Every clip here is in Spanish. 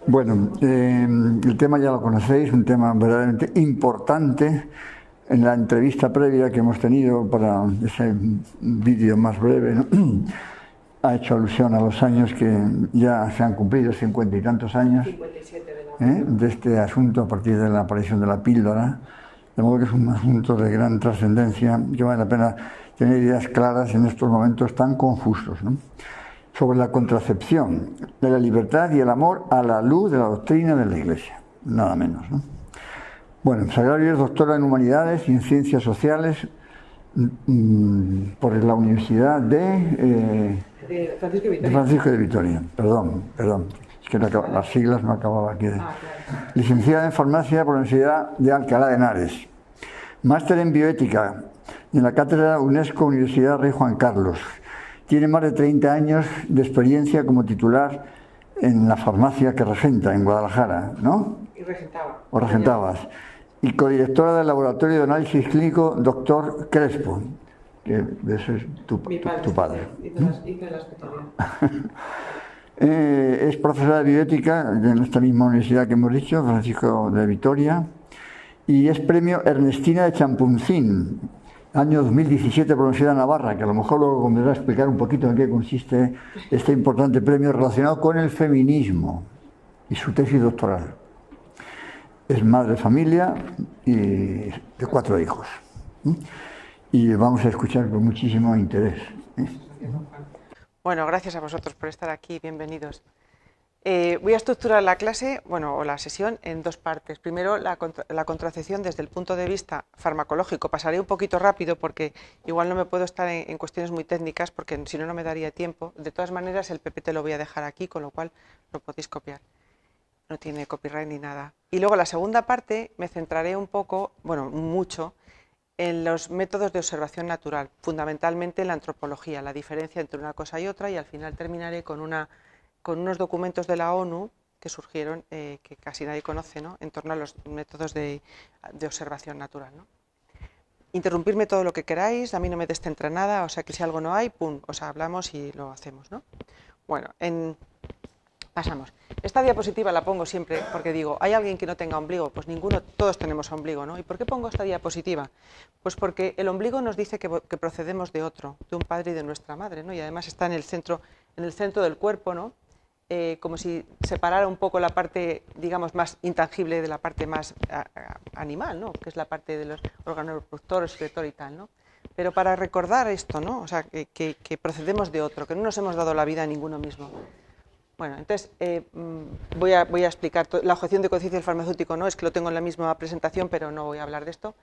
Bueno, el tema ya lo conocéis, un tema verdaderamente importante. En la entrevista previa que hemos tenido para ese vídeo más breve, ¿no? Ha hecho alusión a los años que ya se han cumplido, 50 y tantos años 57 de este asunto a partir de la aparición de la píldora. De modo que es un asunto de gran trascendencia que vale la pena tener ideas claras en estos momentos tan confusos, ¿no? Sobre la contracepción de la libertad y el amor a la luz de la doctrina de la Iglesia, nada menos, ¿no? Bueno, Sagrario es doctora en Humanidades y en Ciencias Sociales por la Universidad de Francisco de Vitoria. de Francisco de Vitoria. Perdón, es que las siglas no acababa aquí. Claro. Licenciada en Farmacia por la Universidad de Alcalá de Henares. Máster en Bioética en la Cátedra UNESCO Universidad Rey Juan Carlos. Tiene más de 30 años de experiencia como titular en la farmacia que regenta en Guadalajara, ¿no? Y regentaba. O regentabas. Y codirectora del Laboratorio de Análisis Clínico Dr. Crespo, que eso es tu padre. Hice la especialidad. Es profesora de bioética en esta misma universidad que hemos dicho, Francisco de Vitoria, y es premio Ernestina de Champuncín, año 2017 por la Universidad de Navarra, que a lo mejor luego convendrá explicar un poquito en qué consiste este importante premio relacionado con el feminismo y su tesis doctoral. Es madre de familia y de 4 hijos. Y vamos a escuchar con muchísimo interés. Bueno, gracias a vosotros por estar aquí, bienvenidos. Voy a estructurar la clase, o la sesión, en 2 partes. Primero, la contracepción desde el punto de vista farmacológico. Pasaré un poquito rápido porque igual no me puedo estar en cuestiones muy técnicas porque si no, no me daría tiempo. De todas maneras, el PPT lo voy a dejar aquí, con lo cual lo podéis copiar. No tiene copyright ni nada. Y luego la segunda parte me centraré un poco, mucho, en los métodos de observación natural, fundamentalmente en la antropología, la diferencia entre una cosa y otra, y al final terminaré con unos documentos de la ONU que surgieron, que casi nadie conoce, ¿no?, en torno a los métodos de observación natural, ¿no? Interrumpirme todo lo que queráis, a mí no me descentra nada, o sea que si algo no hay, pum, hablamos y lo hacemos, ¿no? Bueno, pasamos. Esta diapositiva la pongo siempre porque digo, ¿hay alguien que no tenga ombligo? Pues ninguno, todos tenemos ombligo, ¿no? ¿Y por qué pongo esta diapositiva? Pues porque el ombligo nos dice que procedemos de otro, de un padre y de nuestra madre, ¿no? Y además está en el centro del cuerpo, ¿no? Como si separara un poco la parte, digamos, más intangible de la parte más animal, ¿no?, que es la parte de los órganos reproductores, excretor y tal, ¿no? Pero para recordar esto, ¿no?, o sea, que procedemos de otro, que no nos hemos dado la vida a ninguno mismo. Bueno, entonces voy a explicar la objeción de conciencia del farmacéutico, no es que lo tengo en la misma presentación, pero no voy a hablar de esto.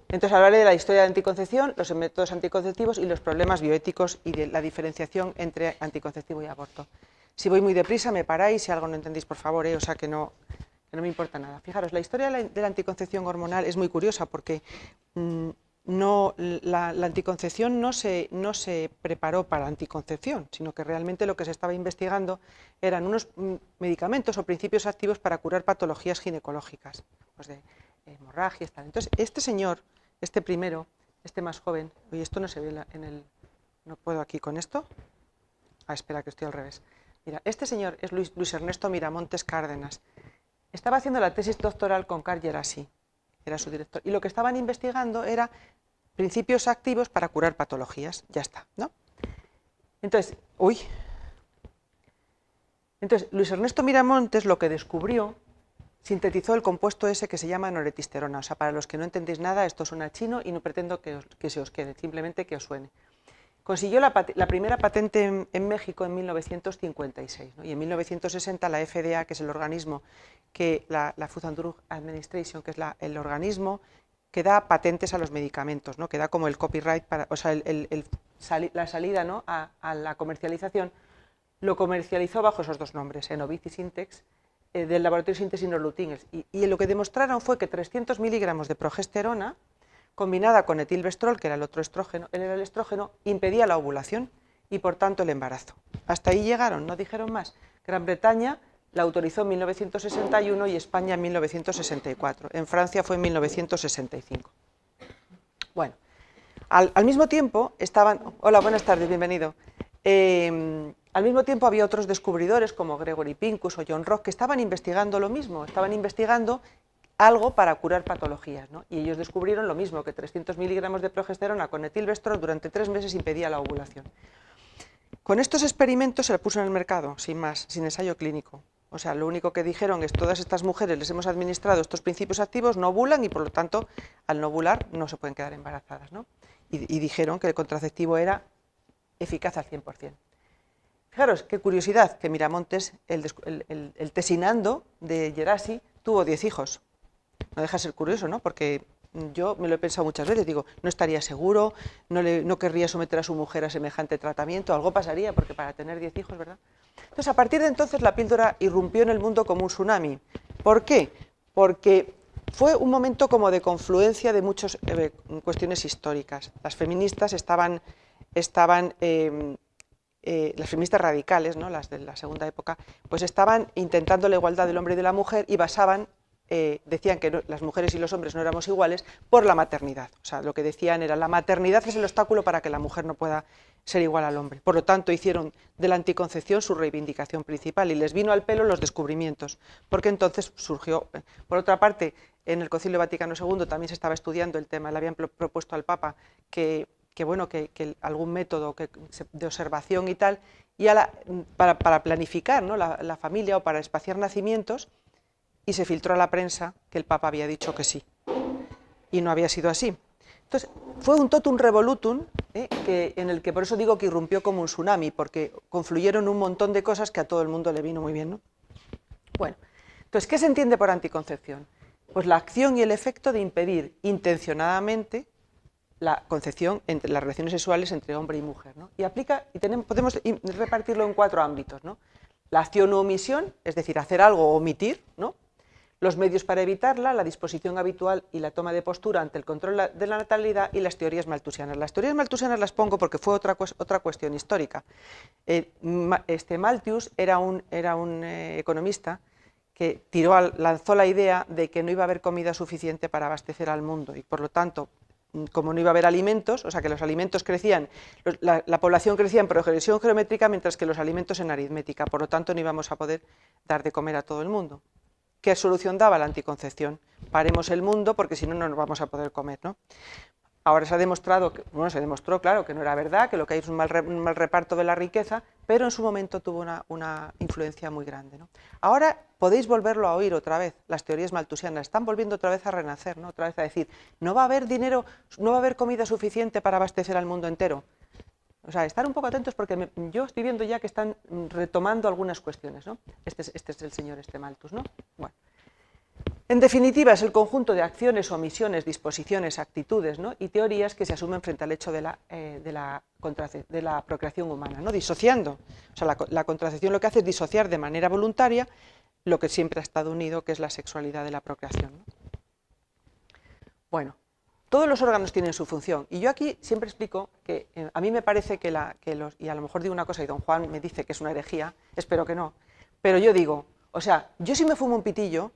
Entonces hablaré de la historia de la anticoncepción, los métodos anticonceptivos y los problemas bioéticos y de la diferenciación entre anticonceptivo y aborto. Si voy muy deprisa me paráis, si algo no entendéis, por favor, o sea que no me importa nada. Fijaros, la historia de la anticoncepción hormonal es muy curiosa porque la anticoncepción no se preparó para anticoncepción, sino que realmente lo que se estaba investigando eran unos medicamentos o principios activos para curar patologías ginecológicas, pues de hemorragias, tal. Entonces, este señor, este primero, este más joven, oye, esto no se ve no puedo aquí con esto. Espera que estoy al revés. Mira, este señor es Luis Ernesto Miramontes Cárdenas. Estaba haciendo la tesis doctoral con Carl Djerassi, era su director, y lo que estaban investigando era principios activos para curar patologías, ya está, ¿no? Entonces, Luis Ernesto Miramontes lo que descubrió, sintetizó el compuesto ese que se llama noretisterona. O sea, para los que no entendéis nada, esto suena chino y no pretendo que se os quede, simplemente que os suene. Consiguió la primera patente en México en 1956, ¿no? Y en 1960 la FDA, que es el organismo, la Food and Drug Administration, que es el organismo que da patentes a los medicamentos, ¿no?, que da como el copyright, la salida, ¿no?, a la comercialización, lo comercializó bajo esos 2 nombres, Enovid y Syntex, del laboratorio Syntex y Norlutin. Y lo que demostraron fue que 300 miligramos de progesterona combinada con etilvestrol, que era el otro estrógeno, era el estrógeno, impedía la ovulación y por tanto el embarazo. Hasta ahí llegaron, no dijeron más. Gran Bretaña la autorizó en 1961 y España en 1964. En Francia fue en 1965. Bueno, al mismo tiempo estaban... Hola, buenas tardes, bienvenido. Al Al mismo tiempo había otros descubridores como Gregory Pincus o John Rock que estaban investigando lo mismo, estaban investigando algo para curar patologías, ¿no? Y ellos descubrieron lo mismo, que 300 miligramos de progesterona con etilvestrol durante 3 meses impedía la ovulación. Con estos experimentos se la puso en el mercado, sin más, sin ensayo clínico. O sea, lo único que dijeron es todas estas mujeres les hemos administrado estos principios activos, no ovulan y por lo tanto al no ovular no se pueden quedar embarazadas, ¿no? Y dijeron que el contraceptivo era eficaz al 100%. Fijaros, qué curiosidad, que Miramontes, el tesinando de Gerasi, tuvo 10 hijos. No deja de ser curioso, ¿no? Porque yo me lo he pensado muchas veces, digo, no estaría seguro, no querría someter a su mujer a semejante tratamiento, algo pasaría, porque para tener 10 hijos, ¿verdad? Entonces, a partir de entonces, la píldora irrumpió en el mundo como un tsunami. ¿Por qué? Porque fue un momento como de confluencia de muchas cuestiones históricas. Las feministas las feministas radicales, ¿no? Las de la segunda época, pues estaban intentando la igualdad del hombre y de la mujer y decían que las mujeres y los hombres no éramos iguales por la maternidad. O sea, lo que decían era la maternidad es el obstáculo para que la mujer no pueda ser igual al hombre. Por lo tanto, hicieron de la anticoncepción su reivindicación principal y les vino al pelo los descubrimientos, porque entonces surgió. Por otra parte, en el Concilio Vaticano II también se estaba estudiando el tema, le habían propuesto al Papa que algún método de observación y tal, y para planificar, ¿no? la familia o para espaciar nacimientos, y se filtró a la prensa que el Papa había dicho que sí, y no había sido así. Entonces, fue un totum revolutum, en el que por eso digo que irrumpió como un tsunami, porque confluyeron un montón de cosas que a todo el mundo le vino muy bien, ¿no? Bueno, entonces, ¿qué se entiende por anticoncepción? Pues la acción y el efecto de impedir intencionadamente la concepción entre las relaciones sexuales entre hombre y mujer, ¿no? Y podemos repartirlo en 4 ámbitos, ¿no? La acción o omisión, es decir, hacer algo o omitir, ¿no? Los medios para evitarla, la disposición habitual y la toma de postura ante el control de la natalidad y las teorías malthusianas. Las teorías malthusianas las pongo porque fue otra cuestión histórica. Malthus era un economista que lanzó la idea de que no iba a haber comida suficiente para abastecer al mundo y por lo tanto, como no iba a haber alimentos, o sea que los alimentos crecían, la población crecía en progresión geométrica mientras que los alimentos en aritmética, por lo tanto no íbamos a poder dar de comer a todo el mundo. ¿Qué solución daba la anticoncepción? Paremos el mundo porque si no, no nos vamos a poder comer, ¿no? Ahora se demostró, claro, que no era verdad, que lo que hay es un mal reparto de la riqueza, pero en su momento tuvo una influencia muy grande, ¿no? Ahora podéis volverlo a oír otra vez, las teorías malthusianas están volviendo otra vez a renacer, ¿no? Otra vez a decir, no va a haber dinero, no va a haber comida suficiente para abastecer al mundo entero. O sea, estar un poco atentos porque yo estoy viendo ya que están retomando algunas cuestiones, ¿no? Este es el señor Malthus, ¿no? Bueno. En definitiva, es el conjunto de acciones, omisiones, disposiciones, actitudes, ¿no? y teorías que se asumen frente al hecho de la procreación humana, ¿no? Disociando. O sea, la contracepción lo que hace es disociar de manera voluntaria lo que siempre ha estado unido, que es la sexualidad de la procreación, ¿no? Bueno, todos los órganos tienen su función, y yo aquí siempre explico que a mí me parece y a lo mejor digo una cosa y don Juan me dice que es una herejía, espero que no, pero yo digo, o sea, yo si me fumo un pitillo,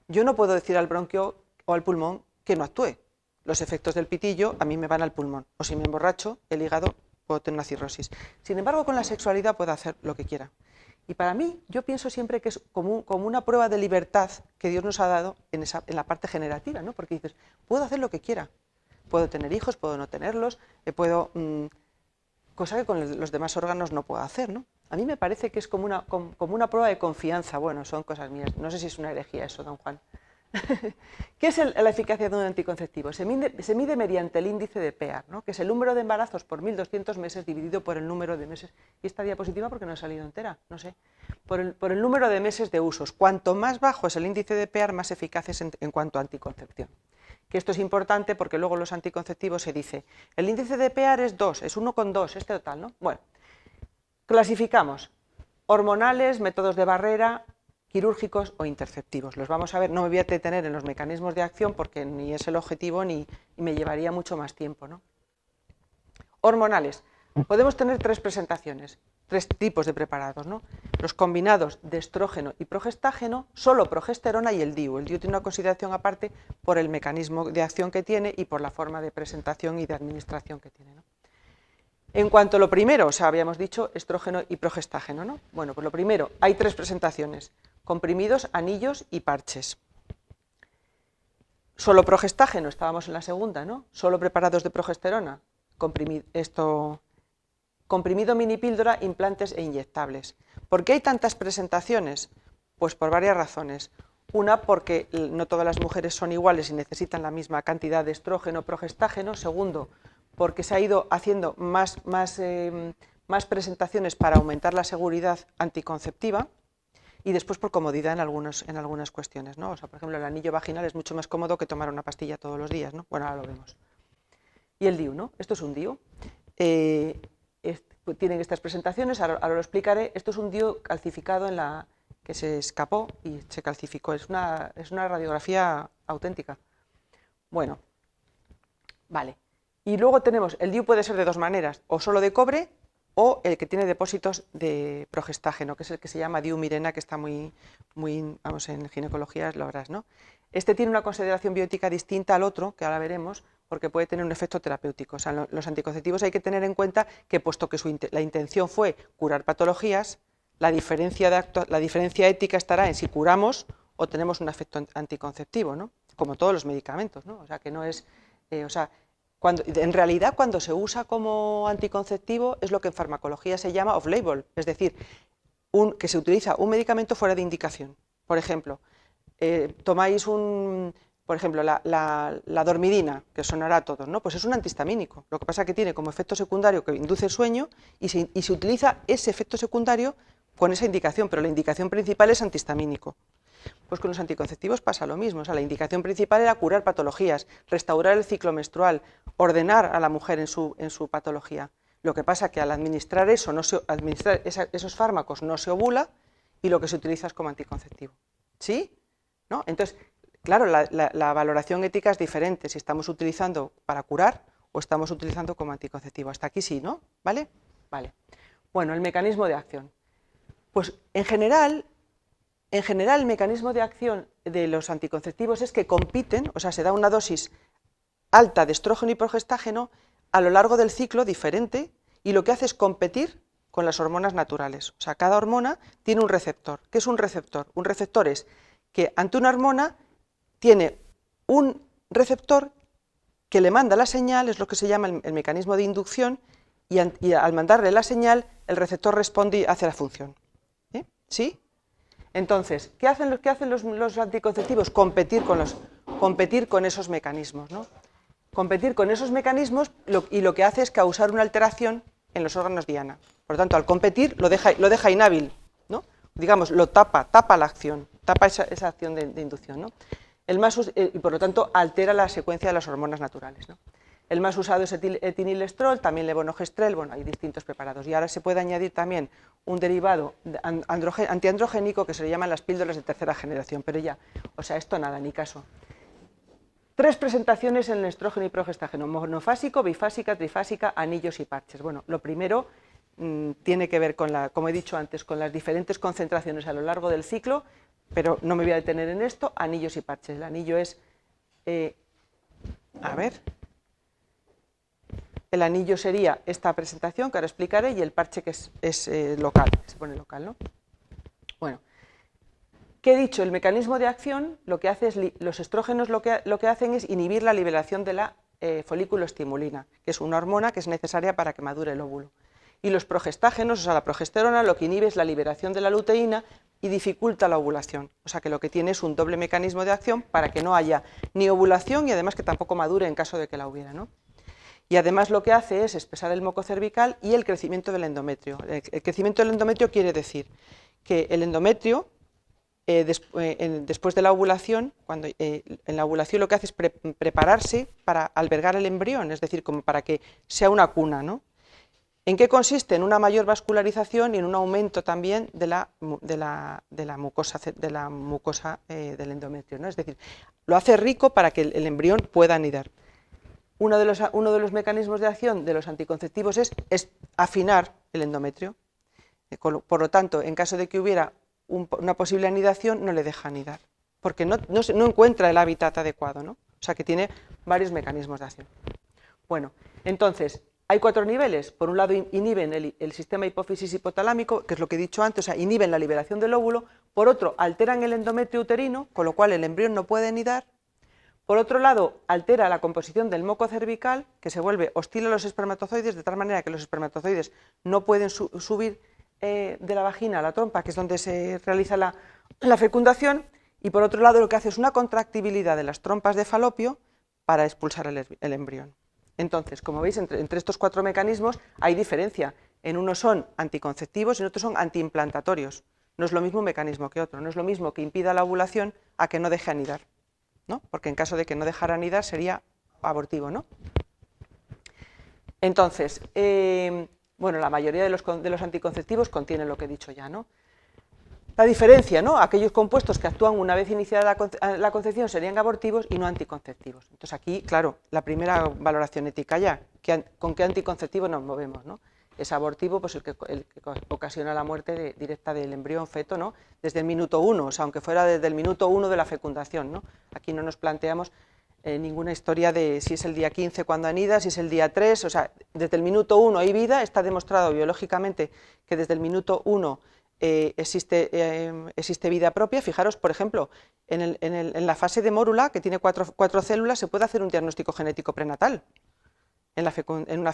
yo no puedo decir al bronquio o al pulmón que no actúe. Los efectos del pitillo a mí me van al pulmón. O si me emborracho, el hígado, puedo tener una cirrosis. Sin embargo, con la sexualidad puedo hacer lo que quiera. Y para mí, yo pienso siempre que es como una prueba de libertad que Dios nos ha dado en la parte generativa, ¿no? Porque dices, puedo hacer lo que quiera. Puedo tener hijos, puedo no tenerlos, cosa que con los demás órganos no puedo hacer, ¿no? A mí me parece que es como una prueba de confianza. Bueno, son cosas mías. No sé si es una herejía eso, don Juan. ¿Qué es la eficacia de un anticonceptivo? Se mide mediante el índice de Pear, ¿no? Que es el número de embarazos por 1.200 meses dividido por el número de meses. ¿Y esta diapositiva porque no ha salido entera? No sé. Por el número de meses de usos. Cuanto más bajo es el índice de Pear, más eficaz es en cuanto a anticoncepción. Que esto es importante porque luego los anticonceptivos se dice, el índice de Pear es 2, es 1,2, es total, ¿no? Bueno. Clasificamos hormonales, métodos de barrera, quirúrgicos o interceptivos. Los vamos a ver, no me voy a detener en los mecanismos de acción porque ni es el objetivo ni me llevaría mucho más tiempo, ¿no? Hormonales. Podemos tener 3 presentaciones, 3 tipos de preparados, ¿no? Los combinados de estrógeno y progestágeno, solo progesterona y el DIU. El DIU tiene una consideración aparte por el mecanismo de acción que tiene y por la forma de presentación y de administración que tiene, ¿no? En cuanto a lo primero, o sea, habíamos dicho estrógeno y progestágeno, ¿no? Bueno, pues lo primero, hay 3 presentaciones: comprimidos, anillos y parches. Solo progestágeno, estábamos en la segunda, ¿no? Solo preparados de progesterona, comprimido minipíldora, implantes e inyectables. ¿Por qué hay tantas presentaciones? Pues por varias razones. Una, porque no todas las mujeres son iguales y necesitan la misma cantidad de estrógeno o progestágeno. Segundo, porque se ha ido haciendo más presentaciones para aumentar la seguridad anticonceptiva. Y después por comodidad en algunas cuestiones, ¿no? O sea, por ejemplo, el anillo vaginal es mucho más cómodo que tomar una pastilla todos los días, ¿no? Bueno, ahora lo vemos. Y el DIU, ¿no? Esto es un DIU. Tienen estas presentaciones, ahora lo explicaré. Esto es un DIU calcificado que se escapó y se calcificó. Es una radiografía auténtica. Bueno, vale. Y luego tenemos, el DIU puede ser de 2 maneras, o solo de cobre, o el que tiene depósitos de progestágeno, que es el que se llama DIU Mirena, que está muy, vamos, en ginecología lo verás, ¿no? Este tiene una consideración bioética distinta al otro, que ahora veremos, porque puede tener un efecto terapéutico. O sea, los anticonceptivos hay que tener en cuenta que, puesto que la intención fue curar patologías, la diferencia ética estará en si curamos o tenemos un efecto anticonceptivo, ¿no? Como todos los medicamentos, ¿no? O sea, que no es... en realidad, cuando se usa como anticonceptivo es lo que en farmacología se llama off-label, es decir, que se utiliza un medicamento fuera de indicación. Por ejemplo, tomáis por ejemplo, la dormidina, que sonará a todos, ¿no? Pues es un antihistamínico. Lo que pasa es que tiene como efecto secundario que induce el sueño y se utiliza ese efecto secundario con esa indicación, pero la indicación principal es antihistamínico. Pues con los anticonceptivos pasa lo mismo. O sea, la indicación principal era curar patologías, restaurar el ciclo menstrual, ordenar a la mujer en su patología. Lo que pasa es que al administrar esos fármacos no se ovula y lo que se utiliza es como anticonceptivo. ¿Sí? ¿No? Entonces, claro, la valoración ética es diferente si estamos utilizando para curar o estamos utilizando como anticonceptivo. Hasta aquí sí, ¿no? ¿Vale? Vale. Bueno, el mecanismo de acción. Pues en general, el mecanismo de acción de los anticonceptivos es que compiten, o sea, se da una dosis alta de estrógeno y progestágeno a lo largo del ciclo diferente, y lo que hace es competir con las hormonas naturales. O sea, cada hormona tiene un receptor. ¿Qué es un receptor? Un receptor es que ante una hormona tiene un receptor que le manda la señal, es lo que se llama el mecanismo de inducción, y al mandarle la señal, el receptor responde y hace la función. ¿Sí? Entonces, ¿qué hacen los anticonceptivos? Competir con esos mecanismos, ¿no? Competir con esos mecanismos y lo que hace es causar una alteración en los órganos diana. Por lo tanto, al competir lo deja inhábil, ¿no? Digamos, lo tapa la acción, tapa esa acción de inducción, ¿no? Y por lo tanto altera la secuencia de las hormonas naturales, ¿no? El más usado es etinilestrol, también levonorgestrel, bueno, hay distintos preparados. Y ahora se puede añadir también un derivado antiandrogénico que se le llaman las píldoras de tercera generación, pero ya, o sea, esto nada, ni caso. 3 presentaciones en el estrógeno y progestágeno: monofásico, bifásica, trifásica, anillos y parches. Bueno, lo primero tiene que ver con como he dicho antes, con las diferentes concentraciones a lo largo del ciclo, pero no me voy a detener en esto. Anillos y parches. El anillo es, el anillo sería esta presentación que ahora explicaré, y el parche que es local, se pone local, ¿no? Bueno, ¿qué he dicho? El mecanismo de acción, lo que hace es, los estrógenos lo que hacen es inhibir la liberación de la folículo estimulina, que es una hormona que es necesaria para que madure el óvulo. Y los progestágenos, o sea, la progesterona, lo que inhibe es la liberación de la luteína y dificulta la ovulación. O sea, que lo que tiene es un doble mecanismo de acción para que no haya ni ovulación y además que tampoco madure en caso de que la hubiera, ¿no? Y además lo que hace es espesar el moco cervical y el crecimiento del endometrio. El crecimiento del endometrio quiere decir que el endometrio, después de la ovulación, en la ovulación lo que hace es prepararse para albergar el embrión, es decir, como para que sea una cuna, ¿no? ¿En qué consiste? En una mayor vascularización y en un aumento también de la mucosa del endometrio, ¿no? Es decir, lo hace rico para que el embrión pueda anidar. Uno de los mecanismos de acción de los anticonceptivos es afinar el endometrio. Por lo tanto, en caso de que hubiera una posible anidación, no le deja anidar, porque no encuentra el hábitat adecuado, ¿no? O sea que tiene varios mecanismos de acción. Bueno, entonces, Hay 4 niveles. Por un lado, inhiben el sistema hipófisis hipotalámico, que es lo que he dicho antes, o sea, inhiben la liberación del óvulo. Por otro, alteran el endometrio uterino, con lo cual el embrión no puede nidar. Por otro lado, altera la composición del moco cervical, que se vuelve hostil a los espermatozoides, de tal manera que los espermatozoides no pueden subir de la vagina a la trompa, que es donde se realiza la fecundación. Y por otro lado, lo que hace es una contractibilidad de las trompas de falopio para expulsar el embrión. Entonces, como veis, entre estos 4 mecanismos hay diferencia. En unos son anticonceptivos y en otros son antiimplantatorios. No es lo mismo un mecanismo que otro. No es lo mismo que impida la ovulación a que no deje anidar, ¿no? Porque en caso de que no dejara anidar sería abortivo, ¿no? Entonces, bueno, la mayoría de los anticonceptivos contienen lo que he dicho ya, ¿no? La diferencia, ¿no? Aquellos compuestos que actúan una vez iniciada la concepción serían abortivos y no anticonceptivos. Entonces aquí, claro, la primera valoración ética ya, ¿con qué anticonceptivo nos movemos, ¿no? Es abortivo, pues el que ocasiona la muerte directa del embrión feto, ¿no? Desde el minuto 1, o sea, aunque fuera desde el minuto 1 de la fecundación, ¿no? Aquí no nos planteamos ninguna historia de si es el día 15 cuando anida, si es el día 3, o sea, desde el minuto 1 hay vida, está demostrado biológicamente que desde el minuto 1 existe vida propia. Fijaros, por ejemplo, en la fase de mórula, que tiene 4 células, se puede hacer un diagnóstico genético prenatal en una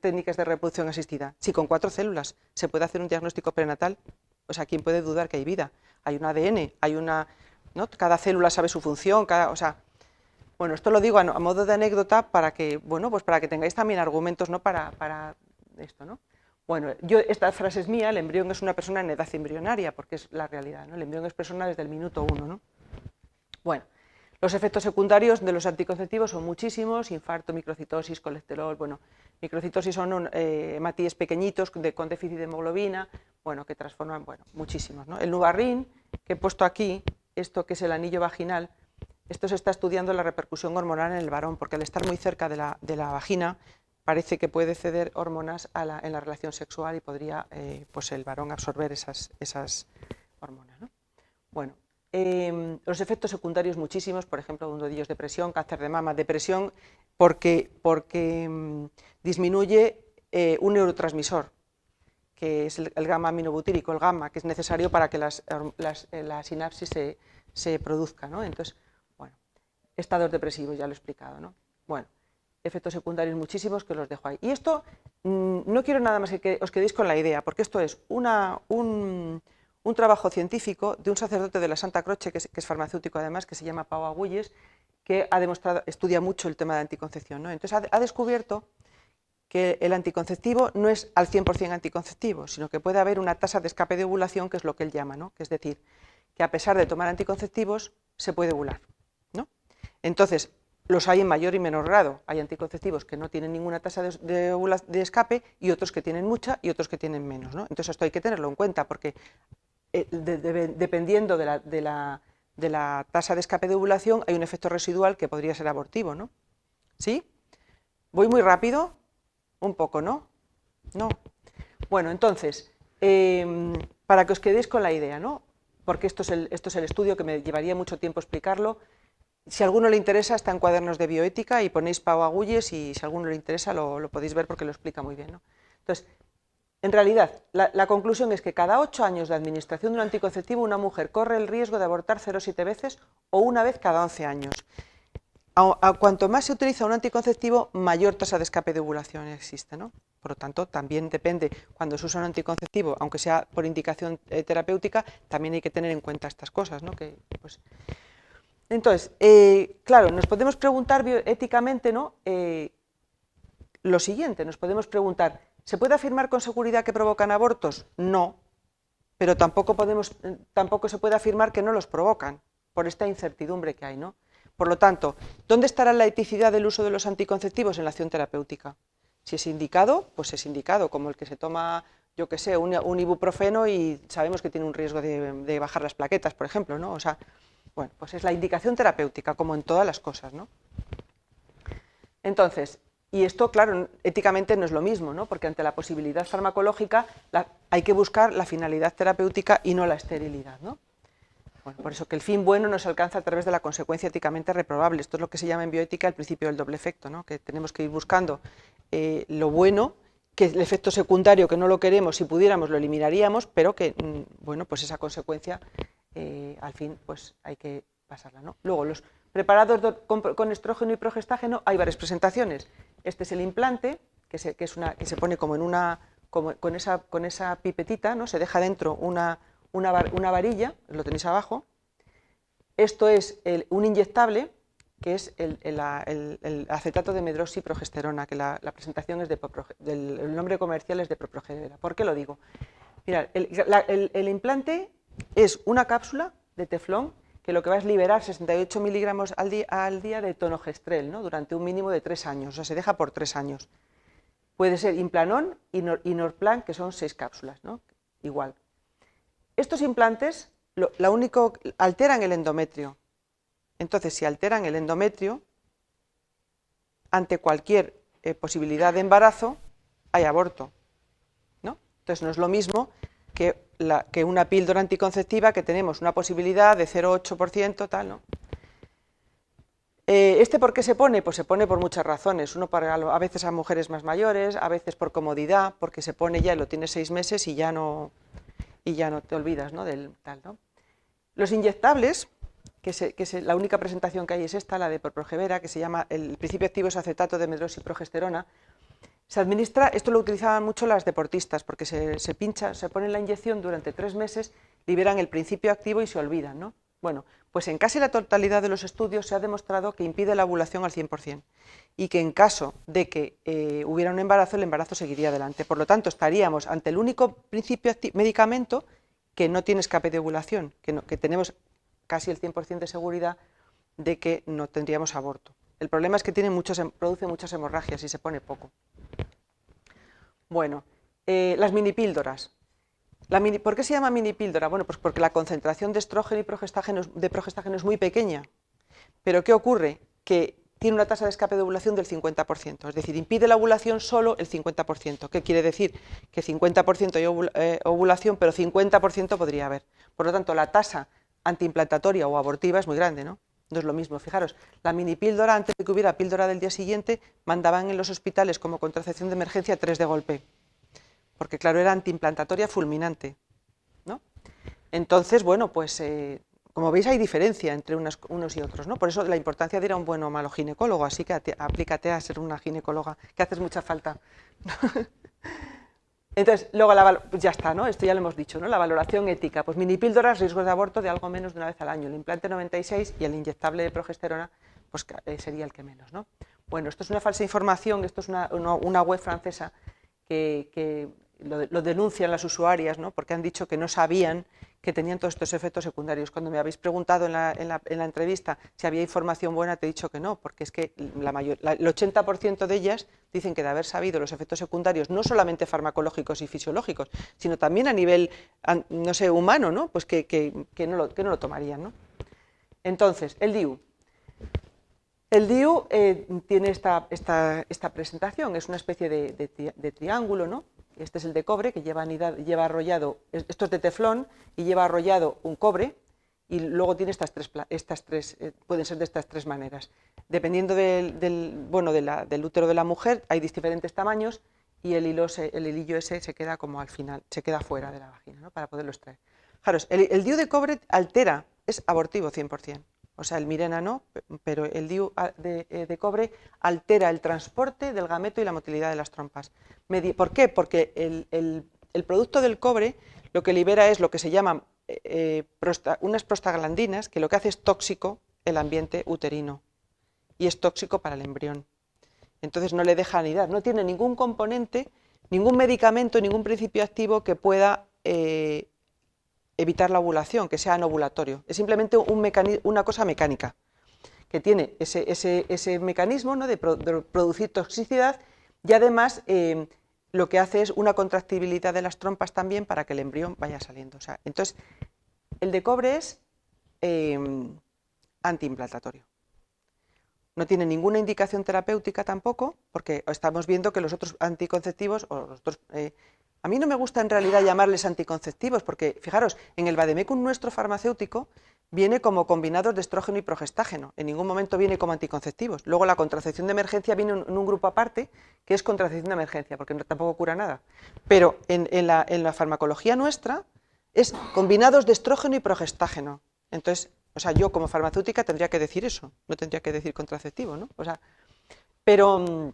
técnicas de reproducción asistida. Si con 4 células se puede hacer un diagnóstico prenatal, o sea, ¿quién puede dudar que hay vida? Hay un ADN, hay una, ¿no? Cada célula sabe su función, o sea, bueno, esto lo digo a modo de anécdota para que, bueno, pues para que tengáis también argumentos, ¿no? para esto, ¿no? Bueno, esta frase es mía, el embrión es una persona en edad embrionaria, porque es la realidad, ¿no? El embrión es persona desde el minuto 1, ¿no? Bueno, los efectos secundarios de los anticonceptivos son muchísimos: infarto, microcitosis, colesterol, bueno, microcitosis son hematíes pequeñitos con déficit de hemoglobina, bueno, que transforman, bueno, muchísimos, ¿no? El Nubarrin, que he puesto aquí, esto que es el anillo vaginal, esto se está estudiando la repercusión hormonal en el varón, porque al estar muy cerca de la vagina, parece que puede ceder hormonas en la relación sexual y podría pues el varón absorber esas hormonas, ¿no? Bueno, los efectos secundarios muchísimos, por ejemplo, uno de ellos depresión, cáncer de mama, depresión porque disminuye un neurotransmisor, que es el gamma aminobutírico, el gamma, que es necesario para que la sinapsis se produzca, ¿no? Entonces, bueno, estados depresivos, ya lo he explicado, ¿no? Bueno, efectos secundarios muchísimos que los dejo ahí. Y esto, no quiero nada más que os quedéis con la idea, porque esto es un trabajo científico de un sacerdote de la Santa Croce, que es farmacéutico además, que se llama Pau Agulles, que ha demostrado, estudia mucho el tema de anticoncepción, ¿no? Entonces ha descubierto que el anticonceptivo no es al 100% anticonceptivo, sino que puede haber una tasa de escape de ovulación, que es lo que él llama, ¿no? Que es decir, que a pesar de tomar anticonceptivos se puede ovular, ¿no? Entonces, los hay en mayor y menor grado. Hay anticonceptivos que no tienen ninguna tasa de escape y otros que tienen mucha y otros que tienen menos, ¿no? Entonces esto hay que tenerlo en cuenta, porque dependiendo de la tasa de escape de ovulación hay un efecto residual que podría ser abortivo, ¿no? ¿Sí? ¿Voy muy rápido? Un poco, ¿no? No. Bueno, entonces, para que os quedéis con la idea, ¿no? Porque esto es el estudio, que me llevaría mucho tiempo explicarlo. Si a alguno le interesa, está en Cuadernos de Bioética y ponéis Pau Agulles, y si a alguno le interesa lo podéis ver porque lo explica muy bien, ¿no? Entonces, en realidad, la conclusión es que cada 8 años de administración de un anticonceptivo una mujer corre el riesgo de abortar 0,7 veces o una vez cada 11 años. Cuanto más se utiliza un anticonceptivo, mayor tasa de escape de ovulación existe, ¿no? Por lo tanto, también depende, cuando se usa un anticonceptivo, aunque sea por indicación terapéutica, también hay que tener en cuenta estas cosas, ¿no? Que, pues, entonces, claro, nos podemos preguntar bioéticamente, ¿no? Lo siguiente, nos podemos preguntar, ¿se puede afirmar con seguridad que provocan abortos? No, pero tampoco se puede afirmar que no los provocan, por esta incertidumbre que hay, ¿no? Por lo tanto, ¿dónde estará la eticidad del uso de los anticonceptivos en la acción terapéutica? Si es indicado, pues es indicado, como el que se toma, yo qué sé, un ibuprofeno y sabemos que tiene un riesgo de bajar las plaquetas, por ejemplo, ¿no? O sea, bueno, pues es la indicación terapéutica, como en todas las cosas, ¿no? Entonces, y esto, claro, éticamente no es lo mismo, ¿no? Porque ante la posibilidad farmacológica hay que buscar la finalidad terapéutica y no la esterilidad, ¿no? Bueno, por eso que el fin bueno no se alcanza a través de la consecuencia éticamente reprobable. Esto es lo que se llama en bioética el principio del doble efecto, ¿no? Que tenemos que ir buscando lo bueno, que el efecto secundario que no lo queremos, si pudiéramos lo eliminaríamos, pero que, bueno, pues esa consecuencia al fin pues hay que pasarla, ¿no? Luego, los preparados con estrógeno y progestágeno, hay varias presentaciones. Este es el implante, que se pone como en con esa pipetita, ¿no? Se deja dentro una varilla, lo tenéis abajo. Esto es un inyectable, que es el acetato de medroxiprogesterona, que la presentación es el nombre comercial es de Proprogevera. ¿Por qué lo digo? Mirad, el implante es una cápsula de teflón que lo que va es liberar 68 miligramos al día de tonogestrel, ¿no? Durante un mínimo de 3 años, o sea, se deja por 3 años. Puede ser Implanon y Norplan, que son 6 cápsulas, ¿no? Igual. Estos implantes alteran el endometrio. Entonces, si alteran el endometrio, ante cualquier posibilidad de embarazo, hay aborto, ¿no? Entonces, no es lo mismo que una píldora anticonceptiva, que tenemos una posibilidad de 0,8%, tal, ¿no? ¿Por qué se pone? Pues se pone por muchas razones. A veces a mujeres más mayores, a veces por comodidad, porque se pone ya y lo tienes 6 meses y ya no te olvidas, ¿no? Del tal, ¿no? Los inyectables, la única presentación que hay es esta, la de Proprogevera, que se llama, el principio activo es acetato de medroxiprogesterona. Se administra, esto lo utilizaban mucho las deportistas, porque se pincha, se pone la inyección durante 3 meses, liberan el principio activo y se olvidan, ¿no? Bueno, pues en casi la totalidad de los estudios se ha demostrado que impide la ovulación al 100% y que en caso de que hubiera un embarazo, el embarazo seguiría adelante. Por lo tanto, estaríamos ante el único medicamento que no tiene escape de ovulación, que tenemos casi el 100% de seguridad de que no tendríamos aborto. El problema es que produce muchas hemorragias y se pone poco. Bueno, las minipíldoras. ¿Por qué se llama minipíldora? Bueno, pues porque la concentración de estrógeno y progestágeno es muy pequeña. Pero ¿qué ocurre? Que tiene una tasa de escape de ovulación del 50%, es decir, impide la ovulación solo el 50%. ¿Qué quiere decir? Que 50% hay ovulación, pero 50% podría haber. Por lo tanto, la tasa antiimplantatoria o abortiva es muy grande, ¿no? No es lo mismo. Fijaros, la minipíldora, antes de que hubiera píldora del día siguiente, mandaban en los hospitales como contracepción de emergencia 3 de golpe, porque claro, era antiimplantatoria fulminante, ¿no? Entonces, bueno, pues como veis hay diferencia entre unos y otros, ¿no? Por eso la importancia de ir a un buen o malo ginecólogo, así que aplícate a ser una ginecóloga, que haces mucha falta. Entonces, luego ya está, ¿no? Esto ya lo hemos dicho, ¿no? La valoración ética, pues minipíldoras, riesgos de aborto de algo menos de una vez al año, el implante 96 y el inyectable de progesterona, pues sería el que menos, ¿no? Bueno, esto es una falsa información, esto es una web francesa que lo denuncian las usuarias, ¿no? Porque han dicho que no sabían que tenían todos estos efectos secundarios. Cuando me habéis preguntado en la entrevista si había información buena, te he dicho que no, porque es que el 80% de ellas dicen que de haber sabido los efectos secundarios, no solamente farmacológicos y fisiológicos, sino también a nivel, no sé, humano, ¿no? Pues que no lo tomarían, ¿no? Entonces, el DIU. El DIU tiene esta presentación, es una especie de triángulo, ¿no? Este es el de cobre, que lleva arrollado, esto es de teflón, y lleva arrollado un cobre, y luego tiene pueden ser de estas 3 maneras. Dependiendo del útero de la mujer, hay diferentes tamaños, y el hilillo ese se queda como al final, se queda fuera de la vagina, ¿no? Para poderlo extraer. Fijaros, el DIU de cobre altera, es abortivo 100%. O sea, el Mirena no, pero el DIU de cobre altera el transporte del gameto y la motilidad de las trompas. ¿Por qué? Porque el producto del cobre lo que libera es lo que se llaman unas prostaglandinas, que lo que hace es tóxico el ambiente uterino y es tóxico para el embrión. Entonces no le deja anidar, no tiene ningún componente, ningún medicamento, ningún principio activo que pueda evitar la ovulación, que sea anovulatorio. Es simplemente una cosa mecánica, que tiene ese mecanismo, ¿no? de producir toxicidad, y además lo que hace es una contractibilidad de las trompas también para que el embrión vaya saliendo. O sea, entonces, el de cobre es antiimplantatorio. No tiene ninguna indicación terapéutica tampoco, porque estamos viendo que los otros anticonceptivos, a mí no me gusta en realidad llamarles anticonceptivos, porque fijaros, en el vademecum nuestro farmacéutico viene como combinados de estrógeno y progestágeno, en ningún momento viene como anticonceptivos. Luego la contracepción de emergencia viene en un grupo aparte, que es contracepción de emergencia, porque tampoco cura nada. Pero en la farmacología nuestra es combinados de estrógeno y progestágeno. Entonces, o sea, yo como farmacéutica tendría que decir eso, no tendría que decir contraceptivo, ¿no? O sea, pero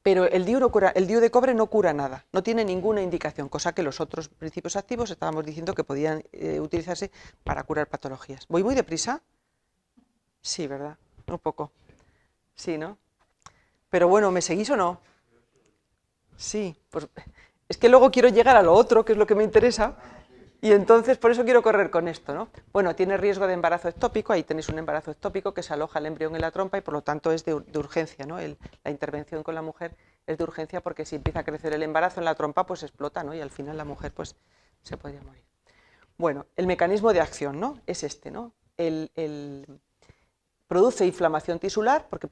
el DIU de cobre no cura nada, no tiene ninguna indicación, cosa que los otros principios activos estábamos diciendo que podían utilizarse para curar patologías. ¿Voy muy deprisa? Sí, ¿verdad? Un poco. Sí, ¿no? Pero bueno, ¿me seguís o no? Sí, pues es que luego quiero llegar a lo otro, que es lo que me interesa, y entonces por eso quiero correr con esto, ¿no? Bueno, tiene riesgo de embarazo ectópico, ahí tenéis un embarazo ectópico que se aloja el embrión en la trompa y por lo tanto es de urgencia, ¿no? La intervención con la mujer es de urgencia porque si empieza a crecer el embarazo en la trompa, pues explota, ¿no? Y al final la mujer pues se podría morir. Bueno, el mecanismo de acción, ¿no? Es este, ¿no? Produce inflamación tisular porque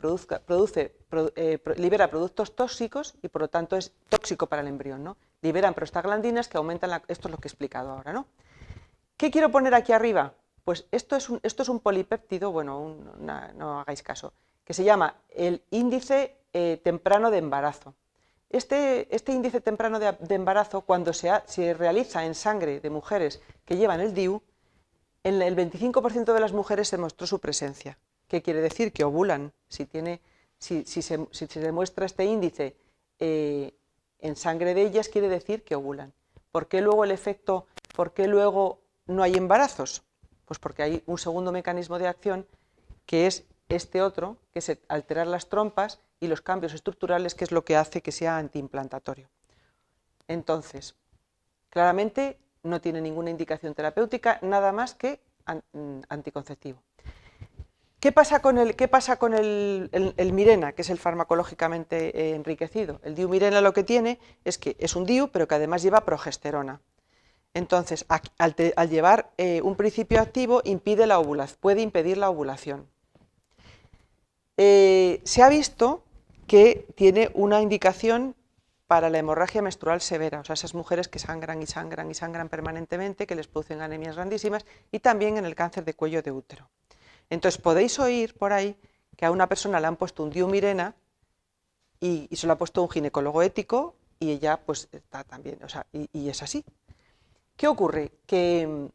libera productos tóxicos y por lo tanto es tóxico para el embrión, ¿no? Liberan prostaglandinas que aumentan esto es lo que he explicado ahora, ¿no? ¿Qué quiero poner aquí arriba? Pues esto es un polipéptido, bueno, no hagáis caso, que se llama el índice temprano de embarazo. Este índice temprano de embarazo, cuando se realiza en sangre de mujeres que llevan el DIU, en el 25% de las mujeres se mostró su presencia. ¿Qué quiere decir? Que ovulan. Si se demuestra este índice en sangre de ellas, quiere decir que ovulan. ¿Por qué luego no hay embarazos? Pues porque hay un segundo mecanismo de acción que es este otro, que es alterar las trompas y los cambios estructurales, que es lo que hace que sea antiimplantatorio. Entonces, claramente no tiene ninguna indicación terapéutica, nada más que anticonceptivo. ¿Qué pasa con el Mirena, que es el farmacológicamente enriquecido? El DIU Mirena lo que tiene es que es un DIU, pero que además lleva progesterona. Entonces, al llevar un principio activo, puede impedir la ovulación. Se ha visto que tiene una indicación para la hemorragia menstrual severa, o sea, esas mujeres que sangran y sangran y sangran permanentemente, que les producen anemias grandísimas, y también en el cáncer de cuello de útero. Entonces podéis oír por ahí que a una persona le han puesto un DIU Mirena y se lo ha puesto un ginecólogo ético y ella pues está también, o sea, y es así. ¿Qué ocurre? Que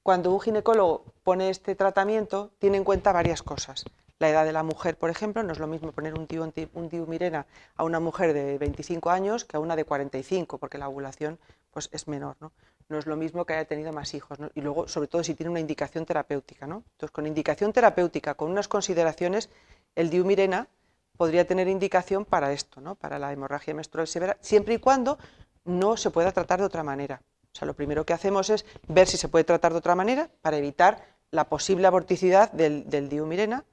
cuando un ginecólogo pone este tratamiento tiene en cuenta varias cosas. La edad de la mujer, por ejemplo, no es lo mismo poner un DIU Mirena a una mujer de 25 años que a una de 45, porque la ovulación pues, es menor, ¿no? No es lo mismo que haya tenido más hijos, ¿no? Y luego, sobre todo, si tiene una indicación terapéutica, ¿no? Entonces, con indicación terapéutica, con unas consideraciones, el DIU Mirena podría tener indicación para esto, ¿no? Para la hemorragia menstrual severa, siempre y cuando no se pueda tratar de otra manera. O sea, lo primero que hacemos es ver si se puede tratar de otra manera para evitar la posible aborticidad del DIU Mirena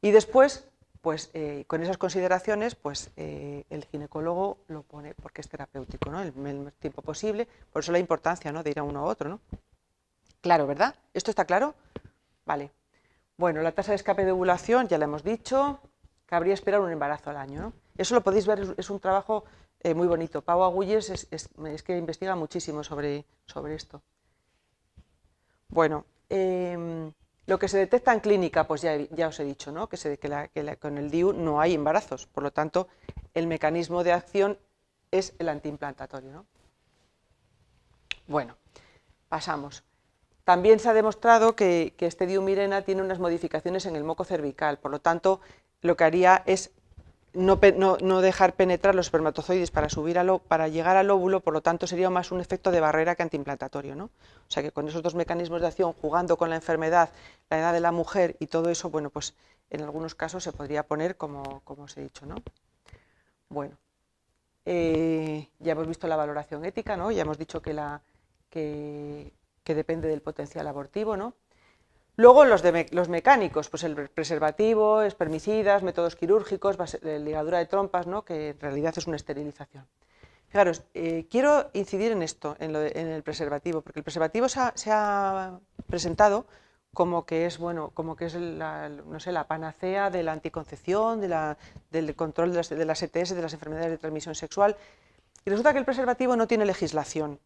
y después, pues con esas consideraciones, pues el ginecólogo lo pone porque es terapéutico, ¿no? El menor tiempo posible, por eso la importancia, ¿no? De ir a uno a otro, ¿no? Claro, ¿verdad? ¿Esto está claro? Vale. Bueno, la tasa de escape de ovulación, ya la hemos dicho, cabría esperar un embarazo al año, ¿no? Eso lo podéis ver, es un trabajo muy bonito. Pau Agulles es que investiga muchísimo sobre esto. Bueno, lo que se detecta en clínica, pues ya os he dicho, ¿no? que con el DIU no hay embarazos, por lo tanto, el mecanismo de acción es el antiimplantatorio, ¿no? Bueno, pasamos. También se ha demostrado que este DIU Mirena tiene unas modificaciones en el moco cervical, por lo tanto, lo que haría es no dejar penetrar los espermatozoides para llegar al óvulo, por lo tanto sería más un efecto de barrera que antiimplantatorio, ¿no? O sea que con esos dos mecanismos de acción, jugando con la enfermedad, la edad de la mujer y todo eso, bueno, pues en algunos casos se podría poner como os he dicho, ¿no? Bueno, ya hemos visto la valoración ética, ¿no? Ya hemos dicho que depende del potencial abortivo, ¿no? Luego los mecánicos, pues el preservativo, espermicidas, métodos quirúrgicos, ligadura de trompas, ¿no? Que en realidad es una esterilización. Fijaros, quiero incidir en esto, en el preservativo, porque el preservativo se ha presentado como que es, bueno, como que es no sé, la panacea de la anticoncepción, del control de las ETS, de las enfermedades de transmisión sexual, y resulta que el preservativo no tiene legislación.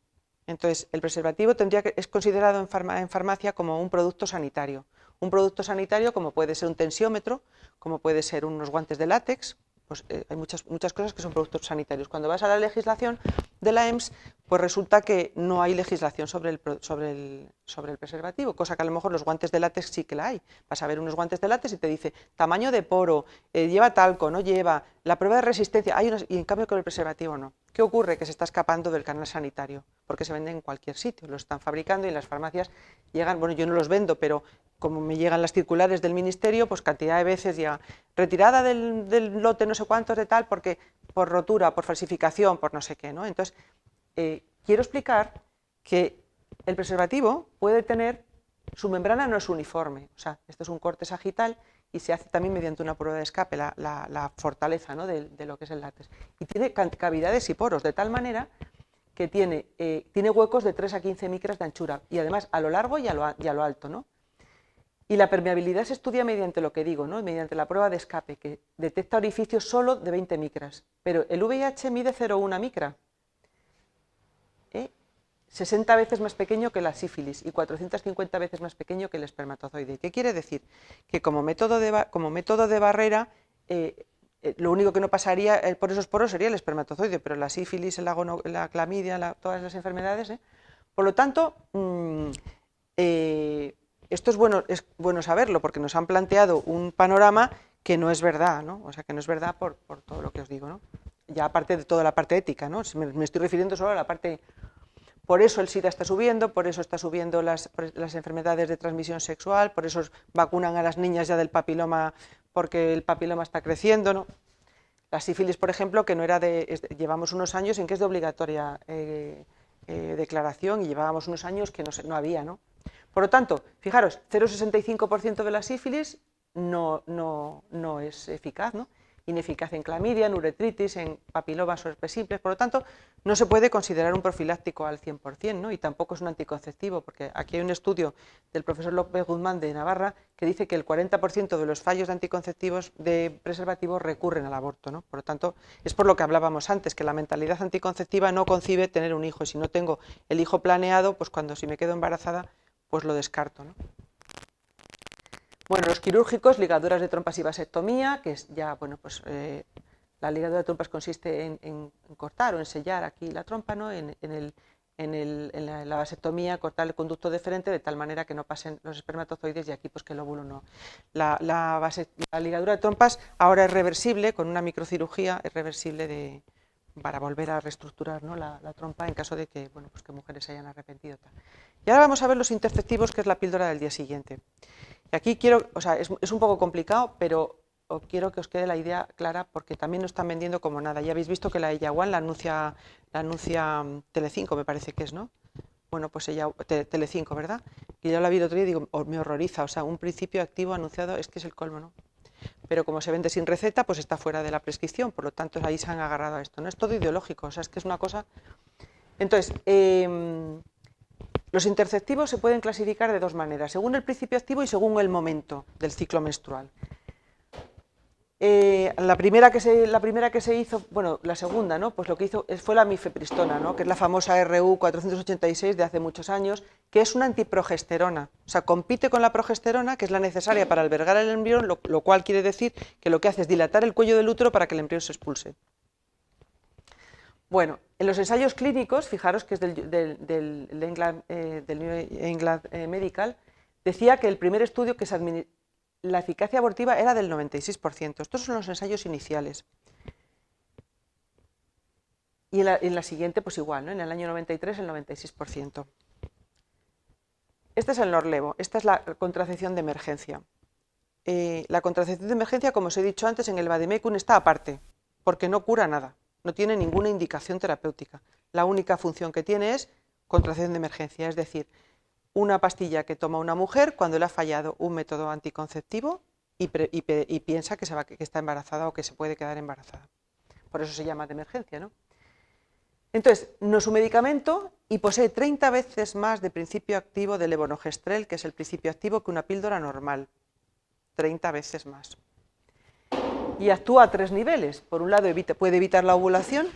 Entonces, el preservativo es considerado en farmacia como un producto sanitario. Un producto sanitario como puede ser un tensiómetro, como puede ser unos guantes de látex, pues hay muchas cosas que son productos sanitarios. Cuando vas a la legislación de la EMS, pues resulta que no hay legislación sobre el preservativo, cosa que a lo mejor los guantes de látex sí que la hay. Vas a ver unos guantes de látex y te dice tamaño de poro, lleva talco, no lleva, la prueba de resistencia, y en cambio con el preservativo no. ¿Qué ocurre? Que se está escapando del canal sanitario, porque se venden en cualquier sitio, los están fabricando y en las farmacias llegan, bueno, yo no los vendo, pero como me llegan las circulares del ministerio, pues cantidad de veces ya retirada del lote no sé cuántos de tal, porque por rotura, por falsificación, por no sé qué, ¿no? Entonces, quiero explicar que el preservativo puede tener, su membrana no es uniforme, o sea, esto es un corte sagital y se hace también mediante una prueba de escape, la fortaleza, ¿no?, de lo que es el látex. Y tiene cavidades y poros, de tal manera que tiene huecos de 3 a 15 micras de anchura, y además a lo largo y a lo alto, ¿no? Y la permeabilidad se estudia mediante lo que digo, ¿no?, mediante la prueba de escape, que detecta orificios solo de 20 micras, pero el VIH mide 0,1 micra, 60 veces más pequeño que la sífilis y 450 veces más pequeño que el espermatozoide. ¿Qué quiere decir? Que como método de barrera, lo único que no pasaría por esos poros sería el espermatozoide, pero la sífilis, la clamidia, todas las enfermedades, por lo tanto, esto es bueno saberlo, porque nos han planteado un panorama que no es verdad, ¿no? O sea, que no es verdad por todo lo que os digo, ¿no? Ya aparte de toda la parte ética, ¿no? Me estoy refiriendo solo a la parte. Por eso el SIDA está subiendo, por eso está subiendo las enfermedades de transmisión sexual, por eso vacunan a las niñas ya del papiloma, porque el papiloma está creciendo, ¿no? La sífilis, por ejemplo, que no era llevamos unos años en que es de obligatoria declaración, y llevábamos unos años que no había, ¿no? Por lo tanto, fijaros, 0,65% de la sífilis no es eficaz, ¿no? Ineficaz en clamidia, en uretritis, en papilomas o herpes simples, por lo tanto, no se puede considerar un profiláctico al 100%, ¿no? Y tampoco es un anticonceptivo, porque aquí hay un estudio del profesor López Guzmán de Navarra que dice que el 40% de los fallos de anticonceptivos de preservativos recurren al aborto, ¿no? Por lo tanto, es por lo que hablábamos antes, que la mentalidad anticonceptiva no concibe tener un hijo, y si no tengo el hijo planeado, pues si me quedo embarazada, pues lo descarto, ¿no? Bueno, los quirúrgicos, ligaduras de trompas y vasectomía, que es ya, bueno, pues la ligadura de trompas consiste en cortar o en sellar aquí la trompa, ¿no? En la vasectomía, cortar el conducto deferente de tal manera que no pasen los espermatozoides, y aquí pues que el óvulo no. La ligadura de trompas ahora es reversible, con una microcirugía es reversible para volver a reestructurar, ¿no?, la trompa en caso de que, bueno, pues que mujeres se hayan arrepentido. Y ahora vamos a ver los interceptivos, que es la píldora del día siguiente. Y aquí es un poco complicado, pero quiero que os quede la idea clara, porque también no están vendiendo como nada. Ya habéis visto que la Ellawan la anuncia Telecinco, me parece que es, ¿no? Bueno, pues Telecinco, ¿verdad? Y yo la vi el otro día y digo, me horroriza, o sea, un principio activo anunciado, es que es el colmo, ¿no? Pero como se vende sin receta, pues está fuera de la prescripción, por lo tanto ahí se han agarrado a esto, ¿no? Es todo ideológico, o sea, es que es una cosa. Entonces, los interceptivos se pueden clasificar de dos maneras, según el principio activo y según el momento del ciclo menstrual. La primera que se hizo, bueno, la segunda, ¿no?, pues lo que hizo fue la mifepristona, ¿no?, que es la famosa RU 486 de hace muchos años, que es una antiprogesterona, o sea, compite con la progesterona, que es la necesaria para albergar el embrión, lo cual quiere decir que lo que hace es dilatar el cuello del útero para que el embrión se expulse. Bueno, en los ensayos clínicos, fijaros que es del New England Medical, decía que el primer estudio que la eficacia abortiva era del 96%. Estos son los ensayos iniciales. Y en la siguiente, pues igual, ¿no? En el año 93, el 96%. Este es el Norlevo, esta es la contracepción de emergencia. La contracepción de emergencia, como os he dicho antes, en el vademecum está aparte, porque no cura nada, no tiene ninguna indicación terapéutica. La única función que tiene es contracepción de emergencia, es decir, una pastilla que toma una mujer cuando le ha fallado un método anticonceptivo y piensa que está embarazada o que se puede quedar embarazada. Por eso se llama de emergencia, ¿no? Entonces, no es un medicamento y posee 30 veces más de principio activo del levonorgestrel, que es el principio activo, que una píldora normal. 30 veces más. Y actúa a 3 niveles. Por un lado, puede evitar la ovulación.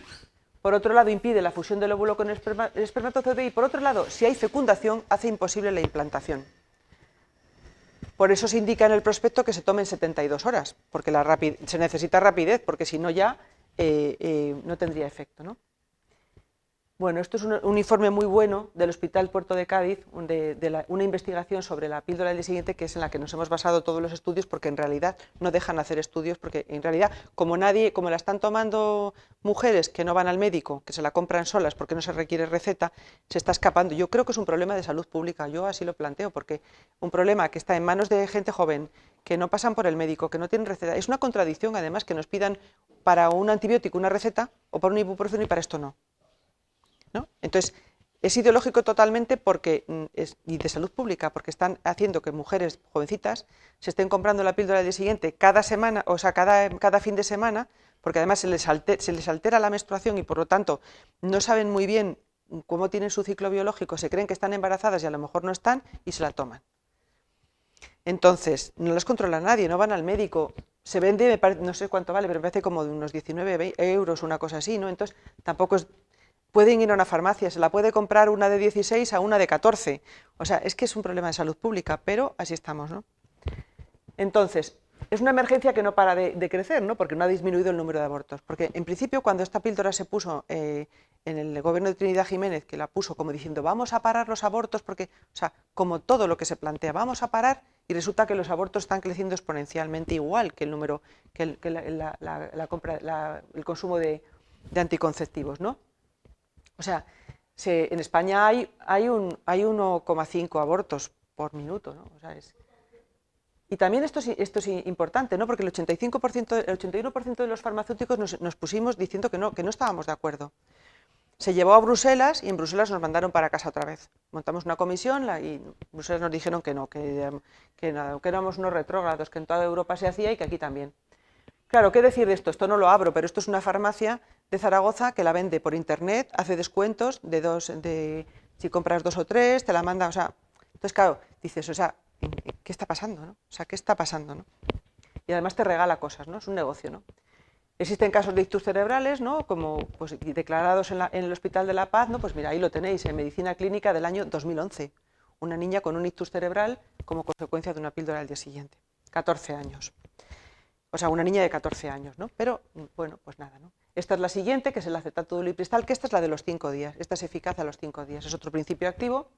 Por otro lado, impide la fusión del óvulo con el espermatozoide, y por otro lado, si hay fecundación, hace imposible la implantación. Por eso se indica en el prospecto que se tomen 72 horas, porque se necesita rapidez, porque si no ya no tendría efecto, ¿no? Bueno, esto es un informe muy bueno del Hospital Puerto de Cádiz, una investigación sobre la píldora del día siguiente, que es en la que nos hemos basado todos los estudios, porque en realidad no dejan hacer estudios, porque en realidad como la están tomando mujeres que no van al médico, que se la compran solas porque no se requiere receta, se está escapando. Yo creo que es un problema de salud pública, yo así lo planteo, porque un problema que está en manos de gente joven, que no pasan por el médico, que no tienen receta. Es una contradicción, además, que nos pidan para un antibiótico una receta o para un ibuprofeno y para esto no, ¿no? Entonces, es ideológico totalmente y de salud pública, porque están haciendo que mujeres jovencitas se estén comprando la píldora del día siguiente cada semana, o sea, cada fin de semana, porque además se les altera la menstruación y por lo tanto no saben muy bien cómo tienen su ciclo biológico, se creen que están embarazadas y a lo mejor no están y se la toman. Entonces, no las controla nadie, no van al médico, se vende, no sé cuánto vale, pero me parece como de unos 19 euros, una cosa así, ¿no? Entonces, tampoco es... Pueden ir a una farmacia, se la puede comprar una de 16 a una de 14. O sea, es que es un problema de salud pública, pero así estamos, ¿no? Entonces, es una emergencia que no para de crecer, ¿no? Porque no ha disminuido el número de abortos. Porque, en principio, cuando esta píldora se puso en el gobierno de Trinidad Jiménez, que la puso como diciendo, vamos a parar los abortos, porque, o sea, como todo lo que se plantea, vamos a parar, y resulta que los abortos están creciendo exponencialmente igual que el número, que el consumo de anticonceptivos, ¿no? O sea, en España hay 1,5 abortos por minuto, ¿no? O sea, y también esto es importante, ¿no? Porque el 81% de los farmacéuticos nos pusimos diciendo que no estábamos de acuerdo. Se llevó a Bruselas y en Bruselas nos mandaron para casa otra vez. Montamos una comisión y en Bruselas nos dijeron que no, que éramos unos retrógrados, que en toda Europa se hacía y que aquí también. Claro, ¿qué decir de esto? Esto no lo abro, pero esto es una farmacia de Zaragoza que la vende por internet, hace descuentos si compras 2 o 3, te la manda, o sea, entonces claro, dices, o sea, ¿qué está pasando, no? O sea, ¿qué está pasando, no? Y además te regala cosas, ¿no? Es un negocio, ¿no? Existen casos de ictus cerebrales, ¿no? Como pues, declarados en el Hospital de la Paz, ¿no? Pues mira, ahí lo tenéis, en Medicina Clínica del año 2011. Una niña con un ictus cerebral como consecuencia de una píldora al día siguiente. 14 años. O sea, una niña de 14 años, ¿no? Pero, bueno, pues nada, ¿no? Esta es la siguiente, que es el acetato de ulipristal, que esta es la de los 5 días. Esta es eficaz a los 5 días. Es otro principio activo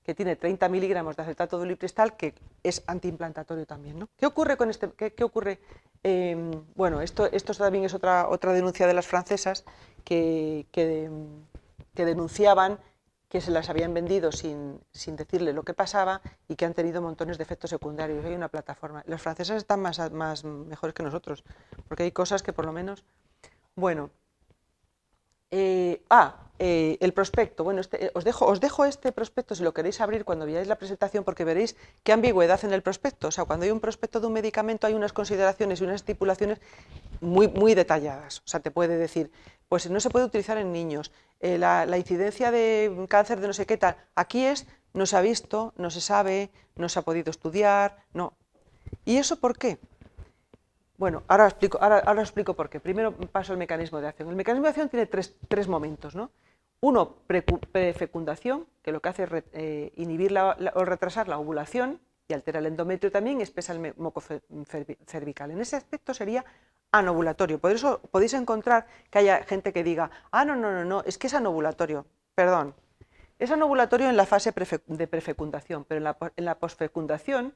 que tiene 30 miligramos de acetato de ulipristal, que es antiimplantatorio también, ¿no? ¿Qué ocurre con este? ¿Qué ocurre? Bueno, esto también es otra denuncia de las francesas que denunciaban que se las habían vendido sin decirle lo que pasaba y que han tenido montones de efectos secundarios. Hay una plataforma. Los franceses están más mejores que nosotros, porque hay cosas que por lo menos... Bueno, el prospecto. Bueno, os dejo este prospecto si lo queréis abrir cuando veáis la presentación, porque veréis qué ambigüedad en el prospecto. O sea, cuando hay un prospecto de un medicamento hay unas consideraciones y unas estipulaciones muy detalladas. O sea, te puede decir, pues no se puede utilizar en niños, la incidencia de cáncer de no sé qué tal. Aquí no se ha visto, no se sabe, no se ha podido estudiar, no. ¿Y eso por qué? Bueno, ahora explico por qué. Primero paso al mecanismo de acción. El mecanismo de acción tiene tres momentos, ¿no? Uno, prefecundación, que lo que hace es inhibir o retrasar la ovulación y altera el endometrio también y espesa el moco cervical. En ese aspecto sería anovulatorio. Por eso podéis encontrar que haya gente que diga, no, es que es anovulatorio. Perdón, es anovulatorio en la fase de prefecundación, pero en la posfecundación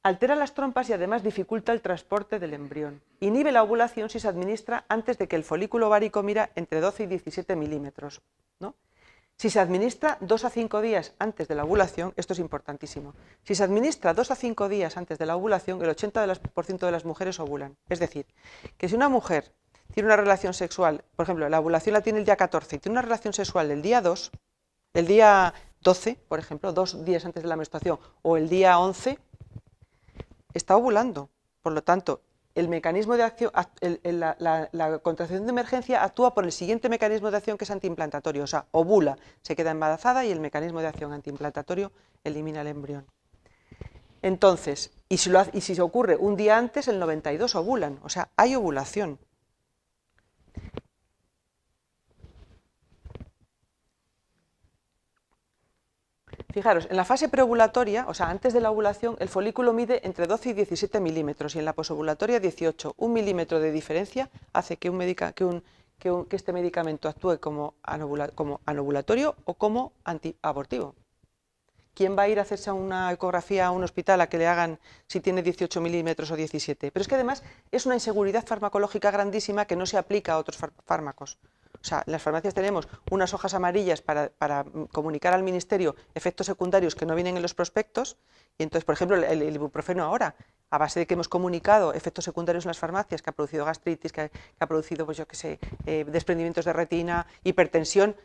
altera las trompas y además dificulta el transporte del embrión. Inhibe la ovulación si se administra antes de que el folículo ovárico mida entre 12 y 17 milímetros, ¿no? Si se administra 2 a 5 días antes de la ovulación, esto es importantísimo, si se administra 2 a 5 días antes de la ovulación, el 80% de las mujeres ovulan. Es decir, que si una mujer tiene una relación sexual, por ejemplo, la ovulación la tiene el día 14 y tiene una relación sexual el día 12, por ejemplo, 2 días antes de la menstruación, o el día 11, está ovulando. Por lo tanto, el mecanismo de acción, la contracción de emergencia actúa por el siguiente mecanismo de acción, que es antiimplantatorio. O sea, ovula, se queda embarazada y el mecanismo de acción antiimplantatorio elimina el embrión. Entonces, y si se ocurre un día antes, el 92 ovulan. O sea, hay ovulación. Fijaros, en la fase preovulatoria, o sea, antes de la ovulación, el folículo mide entre 12 y 17 milímetros y en la posovulatoria 18. Un milímetro de diferencia hace que, que este medicamento actúe como anovulatorio o como antiabortivo. ¿Quién va a ir a hacerse una ecografía a un hospital a que le hagan si tiene 18 milímetros o 17? Pero es que además es una inseguridad farmacológica grandísima que no se aplica a otros fármacos. O sea, en las farmacias tenemos unas hojas amarillas para comunicar al ministerio efectos secundarios que no vienen en los prospectos y entonces, por ejemplo, el ibuprofeno ahora, a base de que hemos comunicado efectos secundarios en las farmacias, que ha producido gastritis, que ha producido, pues yo qué sé, desprendimientos de retina, hipertensión,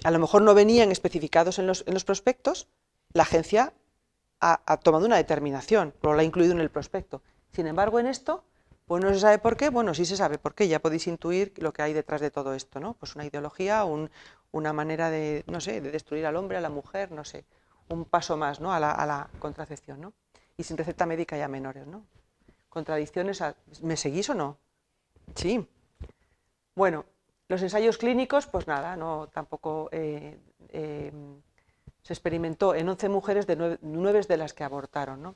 a lo mejor no venían especificados en los prospectos, la agencia ha tomado una determinación, pero la ha incluido en el prospecto. Sin embargo, en esto, pues no se sabe por qué, bueno, sí se sabe por qué, ya podéis intuir lo que hay detrás de todo esto, ¿no? Pues una ideología, una manera de, no sé, de destruir al hombre, a la mujer, no sé, un paso más, ¿no? a la contracepción, ¿no? Y sin receta médica ya menores, ¿no? Contradicciones, ¿me seguís o no? Sí. Bueno, los ensayos clínicos, pues nada, no, tampoco se experimentó en 11 mujeres de 9 de las que abortaron, ¿no?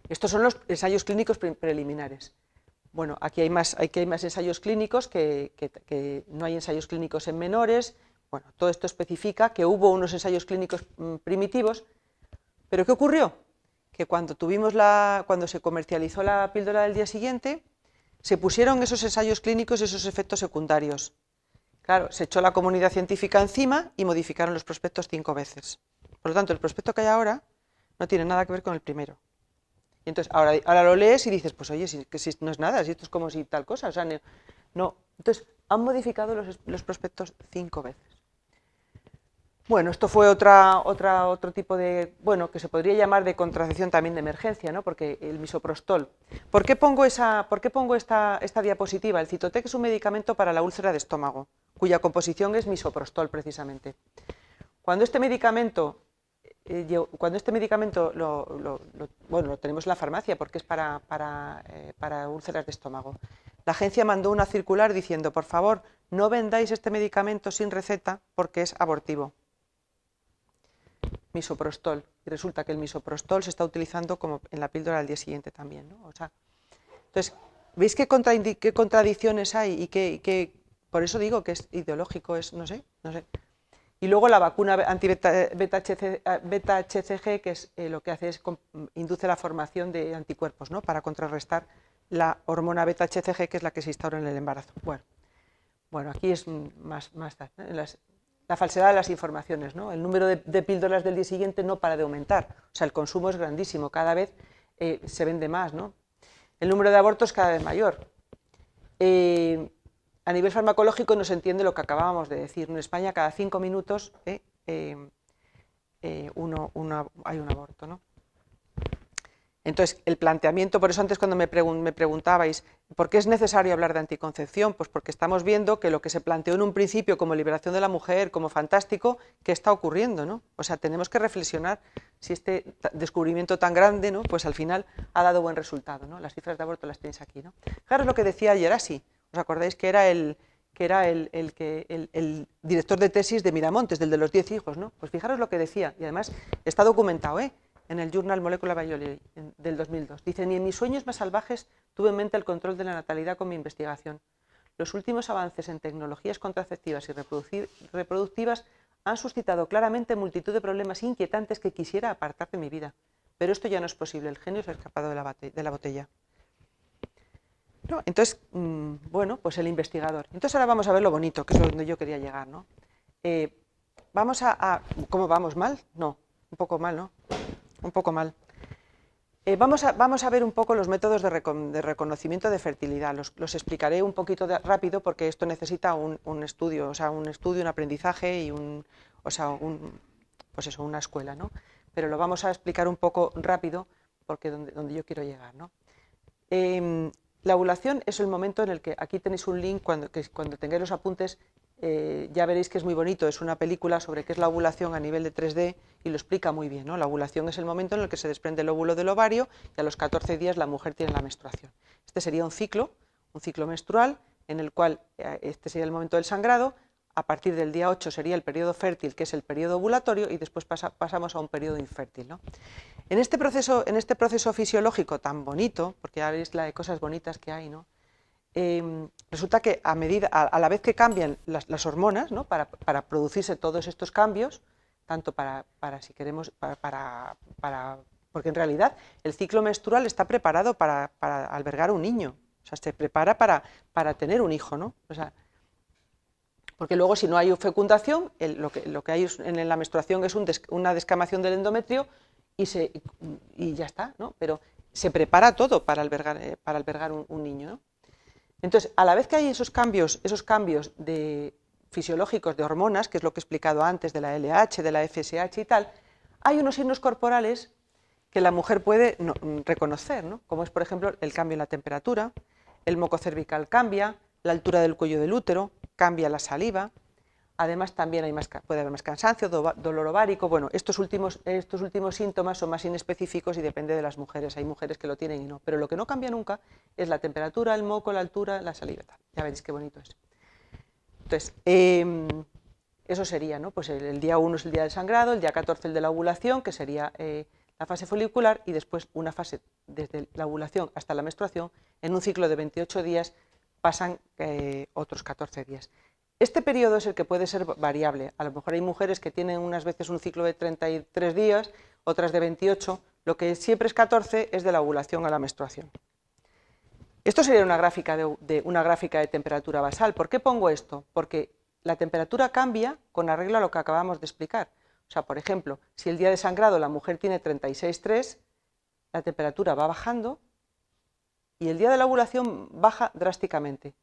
Estos son los ensayos clínicos preliminares. Bueno, aquí hay más ensayos clínicos, que no hay ensayos clínicos en menores. Bueno, todo esto especifica que hubo unos ensayos clínicos primitivos, pero ¿qué ocurrió? Que cuando se comercializó la píldora del día siguiente, se pusieron esos ensayos clínicos y esos efectos secundarios. Claro, se echó la comunidad científica encima y modificaron los prospectos 5 veces. Por lo tanto, el prospecto que hay ahora no tiene nada que ver con el primero. Y entonces, ahora lo lees y dices, pues oye, si no es nada, si esto es como si tal cosa, o sea, no. Entonces, han modificado los prospectos 5 veces. Bueno, esto fue otro tipo de, bueno, que se podría llamar de contracepción también de emergencia, ¿no? Porque el misoprostol. ¿Por qué pongo esta diapositiva? El Cytotec es un medicamento para la úlcera de estómago, cuya composición es misoprostol precisamente. Cuando este medicamento lo tenemos en la farmacia porque es para úlceras de estómago, la agencia mandó una circular diciendo, por favor, no vendáis este medicamento sin receta porque es abortivo. Misoprostol. Y resulta que el misoprostol se está utilizando como en la píldora al día siguiente también, ¿no? O sea, entonces, ¿veis qué contradicciones hay? Y por eso digo que es ideológico, no sé. Y luego la vacuna beta-HCG, que es lo que hace es induce la formación de anticuerpos, ¿no? Para contrarrestar la hormona beta-HCG, que es la que se instaura en el embarazo. Bueno, aquí es más la falsedad de las informaciones, ¿no? El número de píldoras del día siguiente no para de aumentar, o sea, el consumo es grandísimo, cada vez se vende más, ¿no? El número de abortos cada vez mayor. A nivel farmacológico no se entiende lo que acabábamos de decir. En España cada 5 minutos hay un aborto, ¿no? Entonces, el planteamiento, por eso antes cuando me preguntabais, ¿por qué es necesario hablar de anticoncepción? Pues porque estamos viendo que lo que se planteó en un principio como liberación de la mujer, como fantástico, ¿qué está ocurriendo, ¿no? O sea, tenemos que reflexionar si este descubrimiento tan grande, ¿no? Pues al final ha dado buen resultado, ¿no? Las cifras de aborto las tenéis aquí, ¿no? Fijaros lo que decía Gerasi. ¿Os acordáis que era el director de tesis de Miramontes, del de los 10 hijos, ¿no? Pues fijaros lo que decía, y además está documentado, en el Journal Molecular Biology del 2002. Dice, ni en mis sueños más salvajes tuve en mente el control de la natalidad con mi investigación. Los últimos avances en tecnologías contraceptivas y reproductivas han suscitado claramente multitud de problemas inquietantes que quisiera apartar de mi vida. Pero esto ya no es posible, el genio se ha escapado de la botella. ¿No? Entonces, bueno, pues el investigador. Entonces ahora vamos a ver lo bonito, que es donde yo quería llegar, ¿no? ¿Cómo vamos? ¿Mal? No, un poco mal, ¿no? Un poco mal. Vamos a ver un poco los métodos de reconocimiento de fertilidad. Los explicaré un poquito rápido porque esto necesita un estudio, o sea, un aprendizaje y pues eso, una escuela, ¿no? Pero lo vamos a explicar un poco rápido porque donde yo quiero llegar, ¿no? La ovulación es el momento en el que, aquí tenéis un link, cuando tengáis los apuntes, ya veréis que es muy bonito, es una película sobre qué es la ovulación a nivel de 3D y lo explica muy bien, ¿no? La ovulación es el momento en el que se desprende el óvulo del ovario y a los 14 días la mujer tiene la menstruación. Este sería un ciclo menstrual en el cual este sería el momento del sangrado, a partir del día 8 sería el periodo fértil, que es el periodo ovulatorio, y después pasamos a un periodo infértil, ¿no? En este proceso fisiológico tan bonito, porque ya veis la de cosas bonitas que hay, ¿no? Resulta que a la vez que cambian las hormonas, ¿no? para producirse todos estos cambios, tanto para si queremos, porque en realidad el ciclo menstrual está preparado para albergar un niño, o sea, se prepara para tener un hijo, ¿no? O sea, porque luego si no hay fecundación, lo que hay en la menstruación es una descamación del endometrio y ya está, ¿no? Pero se prepara todo para albergar un niño, ¿no? Entonces, a la vez que hay esos cambios fisiológicos de hormonas, que es lo que he explicado antes de la LH, de la FSH y tal, hay unos signos corporales que la mujer puede reconocer, ¿no? Como es, por ejemplo, el cambio en la temperatura, el moco cervical cambia, la altura del cuello del útero, cambia la saliva, además también puede haber más cansancio, dolor ovárico. Bueno, estos últimos síntomas son más inespecíficos y depende de las mujeres, hay mujeres que lo tienen y no, pero lo que no cambia nunca es la temperatura, el moco, la altura, la saliva, tal. Ya veréis qué bonito es. Entonces, eso sería, ¿no? Pues el día 1 es el día del sangrado, el día 14 el de la ovulación, que sería la fase folicular, y después una fase desde la ovulación hasta la menstruación. En un ciclo de 28 días pasan otros 14 días. Este periodo es el que puede ser variable. A lo mejor hay mujeres que tienen unas veces un ciclo de 33 días, otras de 28. Lo que siempre es 14 es de la ovulación a la menstruación. Esto sería una gráfica de temperatura basal. ¿Por qué pongo esto? Porque la temperatura cambia con arreglo a lo que acabamos de explicar. O sea, por ejemplo, si el día de sangrado la mujer tiene 36,3, la temperatura va bajando y el día de la ovulación baja drásticamente.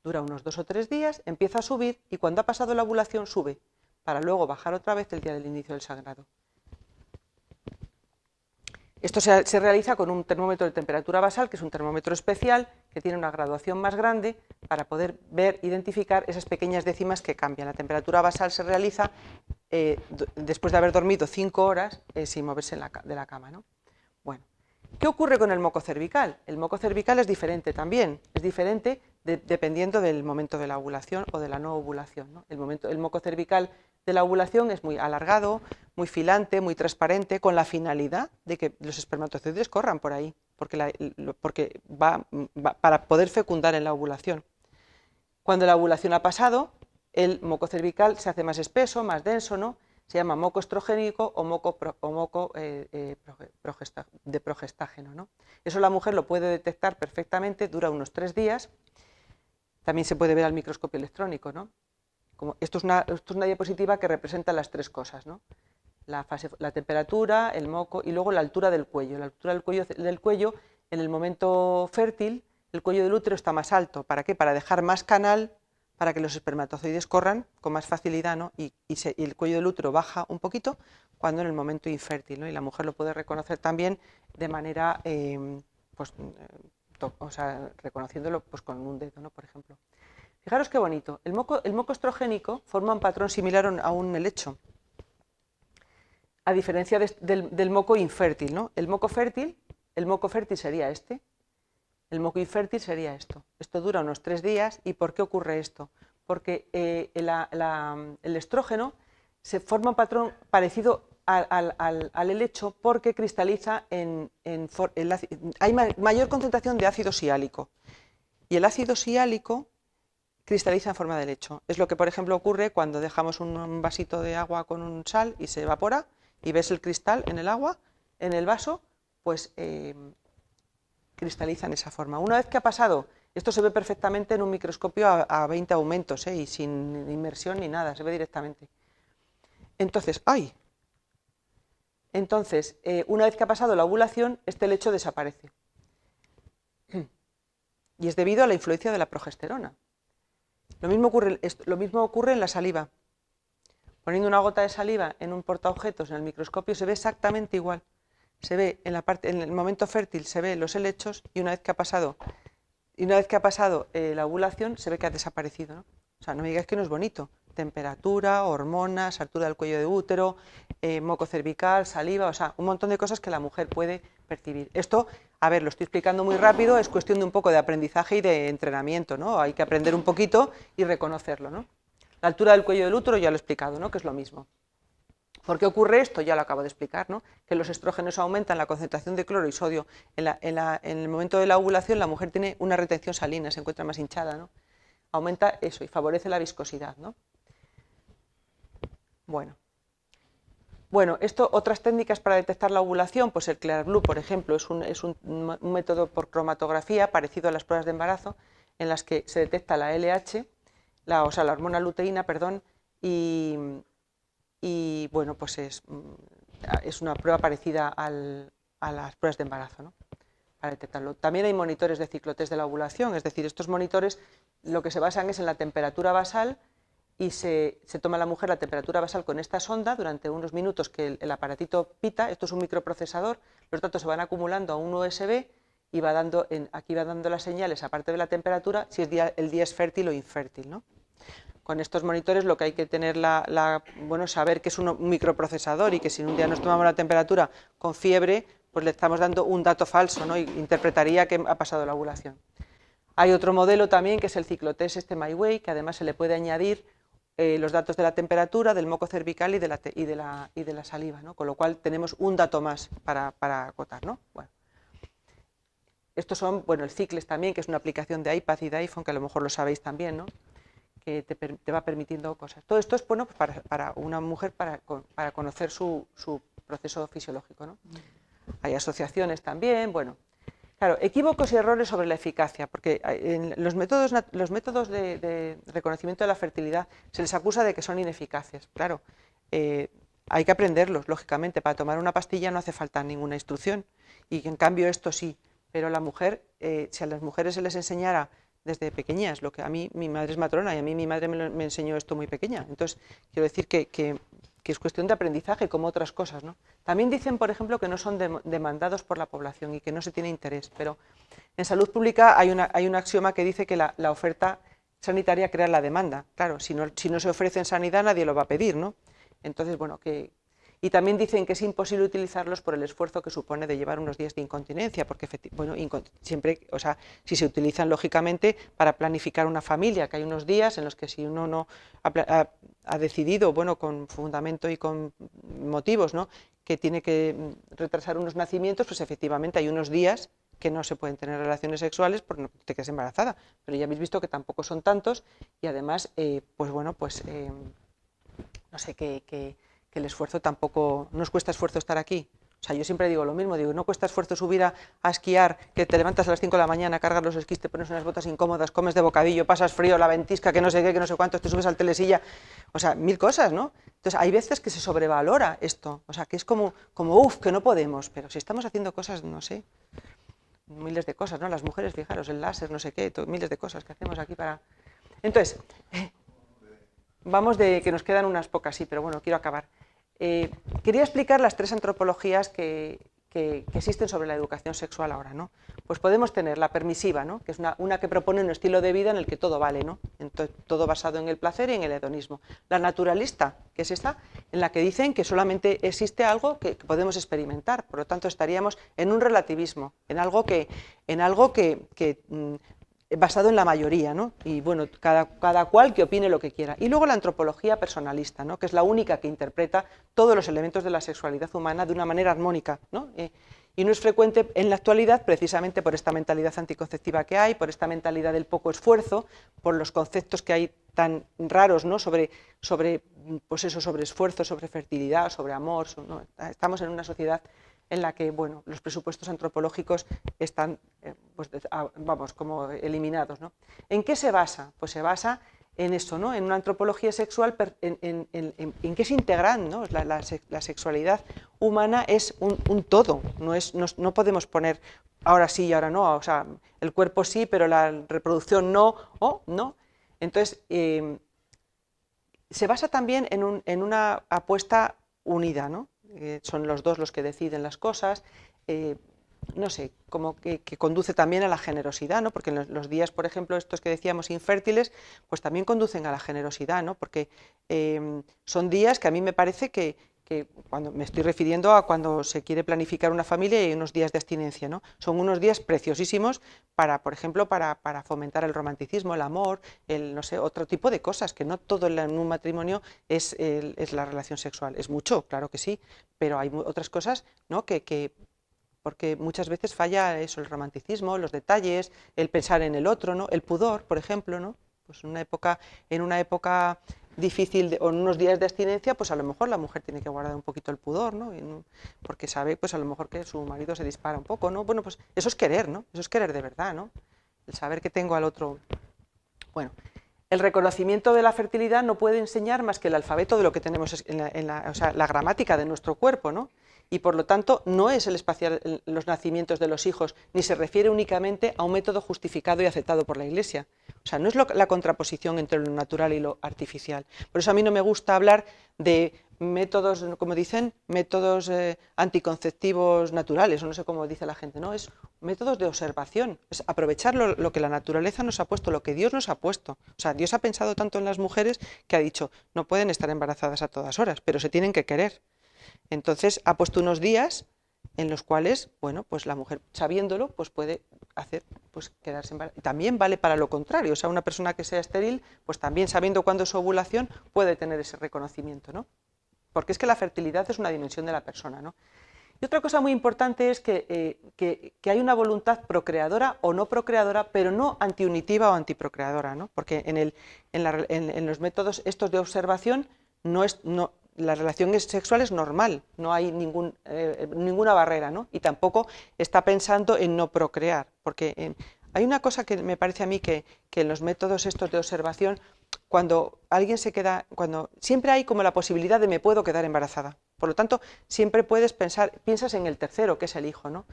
Dura unos 2 o 3 días, empieza a subir y cuando ha pasado la ovulación sube, para luego bajar otra vez el día del inicio del sangrado. Esto se realiza con un termómetro de temperatura basal, que es un termómetro especial, que tiene una graduación más grande para poder identificar esas pequeñas décimas que cambian. La temperatura basal se realiza después de haber dormido 5 horas sin moverse de la cama, ¿no? Bueno, ¿qué ocurre con el moco cervical? El moco cervical es diferente también, es diferente dependiendo del momento de la ovulación o de la no ovulación, ¿no? El moco cervical de la ovulación es muy alargado, muy filante, muy transparente, con la finalidad de que los espermatozoides corran por ahí, porque va para poder fecundar en la ovulación. Cuando la ovulación ha pasado, el moco cervical se hace más espeso, más denso, ¿no? Se llama moco estrogénico o moco de progestágeno, ¿no? Eso la mujer lo puede detectar perfectamente, dura unos 3 días. También se puede ver al microscopio electrónico, ¿no? Esto es una diapositiva que representa las 3 cosas, ¿no? La temperatura, el moco y luego la altura del cuello. La altura del cuello, en el momento fértil, el cuello del útero está más alto. ¿Para qué? Para dejar más canal para que los espermatozoides corran con más facilidad, ¿no? y el cuello del útero baja un poquito cuando en el momento infértil, ¿no? Y la mujer lo puede reconocer también de manera, reconociéndolo pues, con un dedo, ¿no? Por ejemplo. Fijaros qué bonito. El moco estrogénico forma un patrón similar a un helecho, a diferencia del moco infértil, ¿no? El moco fértil sería este. El moco infértil sería esto. Esto dura unos 3 días. ¿Y por qué ocurre esto? Porque el estrógeno se forma un patrón parecido al helecho porque cristaliza hay mayor concentración de ácido siálico. Y el ácido siálico cristaliza en forma de helecho. Es lo que, por ejemplo, ocurre cuando dejamos un vasito de agua con un sal y se evapora y ves el cristal en el agua, en el vaso, pues cristaliza en esa forma. Una vez que ha pasado, esto se ve perfectamente en un microscopio a 20 aumentos, y sin inmersión ni nada, se ve directamente. Entonces, una vez que ha pasado la ovulación, este helecho desaparece. Y es debido a la influencia de la progesterona. Lo mismo ocurre en la saliva. Poniendo una gota de saliva en un portaobjetos en el microscopio se ve exactamente igual. Se ve en el momento fértil se ve los helechos y una vez que ha pasado la ovulación se ve que ha desaparecido, ¿no? O sea, no me digáis que no es bonito. Temperatura, hormonas, altura del cuello de útero, moco cervical, saliva, o sea, un montón de cosas que la mujer puede percibir. Esto, a ver, lo estoy explicando muy rápido, es cuestión de un poco de aprendizaje y de entrenamiento, ¿no? Hay que aprender un poquito y reconocerlo, ¿no? La altura del cuello del útero ya lo he explicado, ¿no? Que es lo mismo. ¿Por qué ocurre esto? Ya lo acabo de explicar, ¿no? Que los estrógenos aumentan la concentración de cloro y sodio. En el momento de la ovulación la mujer tiene una retención salina, se encuentra más hinchada, ¿no? Aumenta eso y favorece la viscosidad, ¿no? Bueno, otras técnicas para detectar la ovulación, pues el Clear-Blue, por ejemplo, es un método por cromatografía parecido a las pruebas de embarazo, en las que se detecta la LH, la hormona luteína, perdón, y bueno, pues es una prueba parecida a las pruebas de embarazo, ¿no? Para detectarlo. También hay monitores de ciclotest de la ovulación, es decir, estos monitores lo que se basan es en la temperatura basal y se toma a la mujer la temperatura basal con esta sonda durante unos minutos que el aparatito pita. Esto es un microprocesador, los datos se van acumulando a un USB y aquí va dando las señales, aparte de la temperatura, si el día es fértil o infértil, ¿no? Con estos monitores lo que hay que tener, saber que es un microprocesador y que si un día nos tomamos la temperatura con fiebre, pues le estamos dando un dato falso, ¿no? Y interpretaría que ha pasado la ovulación. Hay otro modelo también que es el ciclotest MyWay, que además se le puede añadir los datos de la temperatura, del moco cervical y de la saliva, ¿no? Con lo cual tenemos un dato más para acotar, ¿no? Bueno. Estos son, el Cicles también, que es una aplicación de iPad y de iPhone, que a lo mejor lo sabéis también, ¿no? Que te va permitiendo cosas. Todo esto es bueno para una mujer para conocer su proceso fisiológico, ¿no? Hay asociaciones también, bueno. Claro, equívocos y errores sobre la eficacia, porque en los métodos de reconocimiento de la fertilidad se les acusa de que son ineficaces. Claro, hay que aprenderlos, lógicamente. Para tomar una pastilla no hace falta ninguna instrucción, y en cambio esto sí. Pero la mujer, si a las mujeres se les enseñara desde pequeñas, lo que a mí, mi madre es matrona y a mí mi madre me enseñó esto muy pequeña. Entonces, quiero decir que es cuestión de aprendizaje como otras cosas, ¿no? También dicen, por ejemplo, que no son demandados por la población y que no se tiene interés, pero en salud pública hay un axioma que dice que la oferta sanitaria crea la demanda. Claro, si no se ofrece en sanidad nadie lo va a pedir, ¿no? Entonces, y también dicen que es imposible utilizarlos por el esfuerzo que supone de llevar unos días de incontinencia, porque siempre, si se utilizan lógicamente para planificar una familia, que hay unos días en los que si uno no ha decidido, con fundamento y con motivos, ¿no?, que tiene que retrasar unos nacimientos, pues efectivamente hay unos días que no se pueden tener relaciones sexuales porque no te quedes embarazada, pero ya habéis visto que tampoco son tantos y además, no sé, que el esfuerzo tampoco, no os cuesta esfuerzo estar aquí. O sea, yo siempre digo lo mismo, no cuesta esfuerzo subir a esquiar, que te levantas a las 5 de la mañana, cargas los esquís, te pones unas botas incómodas, comes de bocadillo, pasas frío, la ventisca, que no sé qué, que no sé cuántos, te subes al telesilla, o sea, 1000 cosas, ¿no? Entonces, hay veces que se sobrevalora esto, o sea, que es como que no podemos, pero si estamos haciendo cosas, no sé, miles de cosas, ¿no? Las mujeres, fijaros, el láser, no sé qué, miles de cosas que hacemos aquí para... Entonces, vamos de que nos quedan unas pocas, sí, pero bueno, quiero acabar. Quería explicar las 3 antropologías que existen sobre la educación sexual ahora, ¿no? Pues podemos tener la permisiva, ¿no?, que es una que propone un estilo de vida en el que todo vale, ¿no?, todo basado en el placer y en el hedonismo. La naturalista, que es esta, en la que dicen que solamente existe algo que podemos experimentar, por lo tanto estaríamos en un relativismo, en algo que basado en la mayoría, ¿no? Y bueno, cada cual que opine lo que quiera. Y luego la antropología personalista, ¿no?, que es la única que interpreta todos los elementos de la sexualidad humana de una manera armónica, ¿no? Y no es frecuente en la actualidad precisamente por esta mentalidad anticonceptiva que hay, por esta mentalidad del poco esfuerzo, por los conceptos que hay tan raros, ¿no?, sobre esfuerzo, sobre fertilidad, sobre amor, ¿no? Estamos en una sociedad en la que, los presupuestos antropológicos están, como eliminados, ¿no? ¿En qué se basa? Pues se basa en eso, ¿no?, en una antropología sexual, en que es integral, ¿no? La sexualidad humana es un todo, no podemos poner ahora sí y ahora no, o sea, el cuerpo sí, pero la reproducción no, o no. Entonces, se basa también en una apuesta unida, ¿no? Son los dos los que deciden las cosas, no sé, como que conduce también a la generosidad, ¿no? Porque los días, por ejemplo, estos que decíamos infértiles, pues también conducen a la generosidad, ¿no? Porque son días que a mí me parece que que cuando me estoy refiriendo a cuando se quiere planificar una familia y hay unos días de abstinencia, ¿no? Son unos días preciosísimos para, por ejemplo, para fomentar el romanticismo, el amor, no sé, otro tipo de cosas, que no todo en un matrimonio es la relación sexual. Es mucho, claro que sí, pero hay otras cosas, ¿no? Porque muchas veces falla eso, el romanticismo, los detalles, el pensar en el otro, ¿no? El pudor, por ejemplo, ¿no? Pues en una época difícil o en unos días de abstinencia, pues a lo mejor la mujer tiene que guardar un poquito el pudor, ¿no? Porque sabe, pues a lo mejor que su marido se dispara un poco, ¿no? Bueno, pues eso es querer, ¿no? Eso es querer de verdad, ¿no? El saber que tengo al otro. Bueno, el reconocimiento de la fertilidad no puede enseñar más que el alfabeto de lo que tenemos o sea, la gramática de nuestro cuerpo, ¿no? Y por lo tanto no es los nacimientos de los hijos, ni se refiere únicamente a un método justificado y aceptado por la Iglesia. O sea, no es la contraposición entre lo natural y lo artificial. Por eso a mí no me gusta hablar de métodos, como dicen, métodos anticonceptivos naturales, o no sé cómo dice la gente, no, es métodos de observación, es aprovechar lo que la naturaleza nos ha puesto, lo que Dios nos ha puesto. O sea, Dios ha pensado tanto en las mujeres que ha dicho, no pueden estar embarazadas a todas horas, pero se tienen que querer. Entonces ha puesto unos días en los cuales, bueno, pues la mujer sabiéndolo, pues puede hacer, pues quedarse embarazada. También vale para lo contrario, o sea, una persona que sea estéril, pues también sabiendo cuándo es su ovulación, puede tener ese reconocimiento, ¿no? Porque es que la fertilidad es una dimensión de la persona, ¿no? Y otra cosa muy importante es que hay una voluntad procreadora o no procreadora, pero no antiunitiva o antiprocreadora, ¿no? Porque en los métodos estos de observación la relación sexual es normal, no hay ninguna barrera, ¿no? Y tampoco está pensando en no procrear, porque hay una cosa que me parece a mí que en los métodos estos de observación, cuando alguien siempre hay como la posibilidad de me puedo quedar embarazada, por lo tanto siempre piensas en el tercero, que es el hijo, ¿no?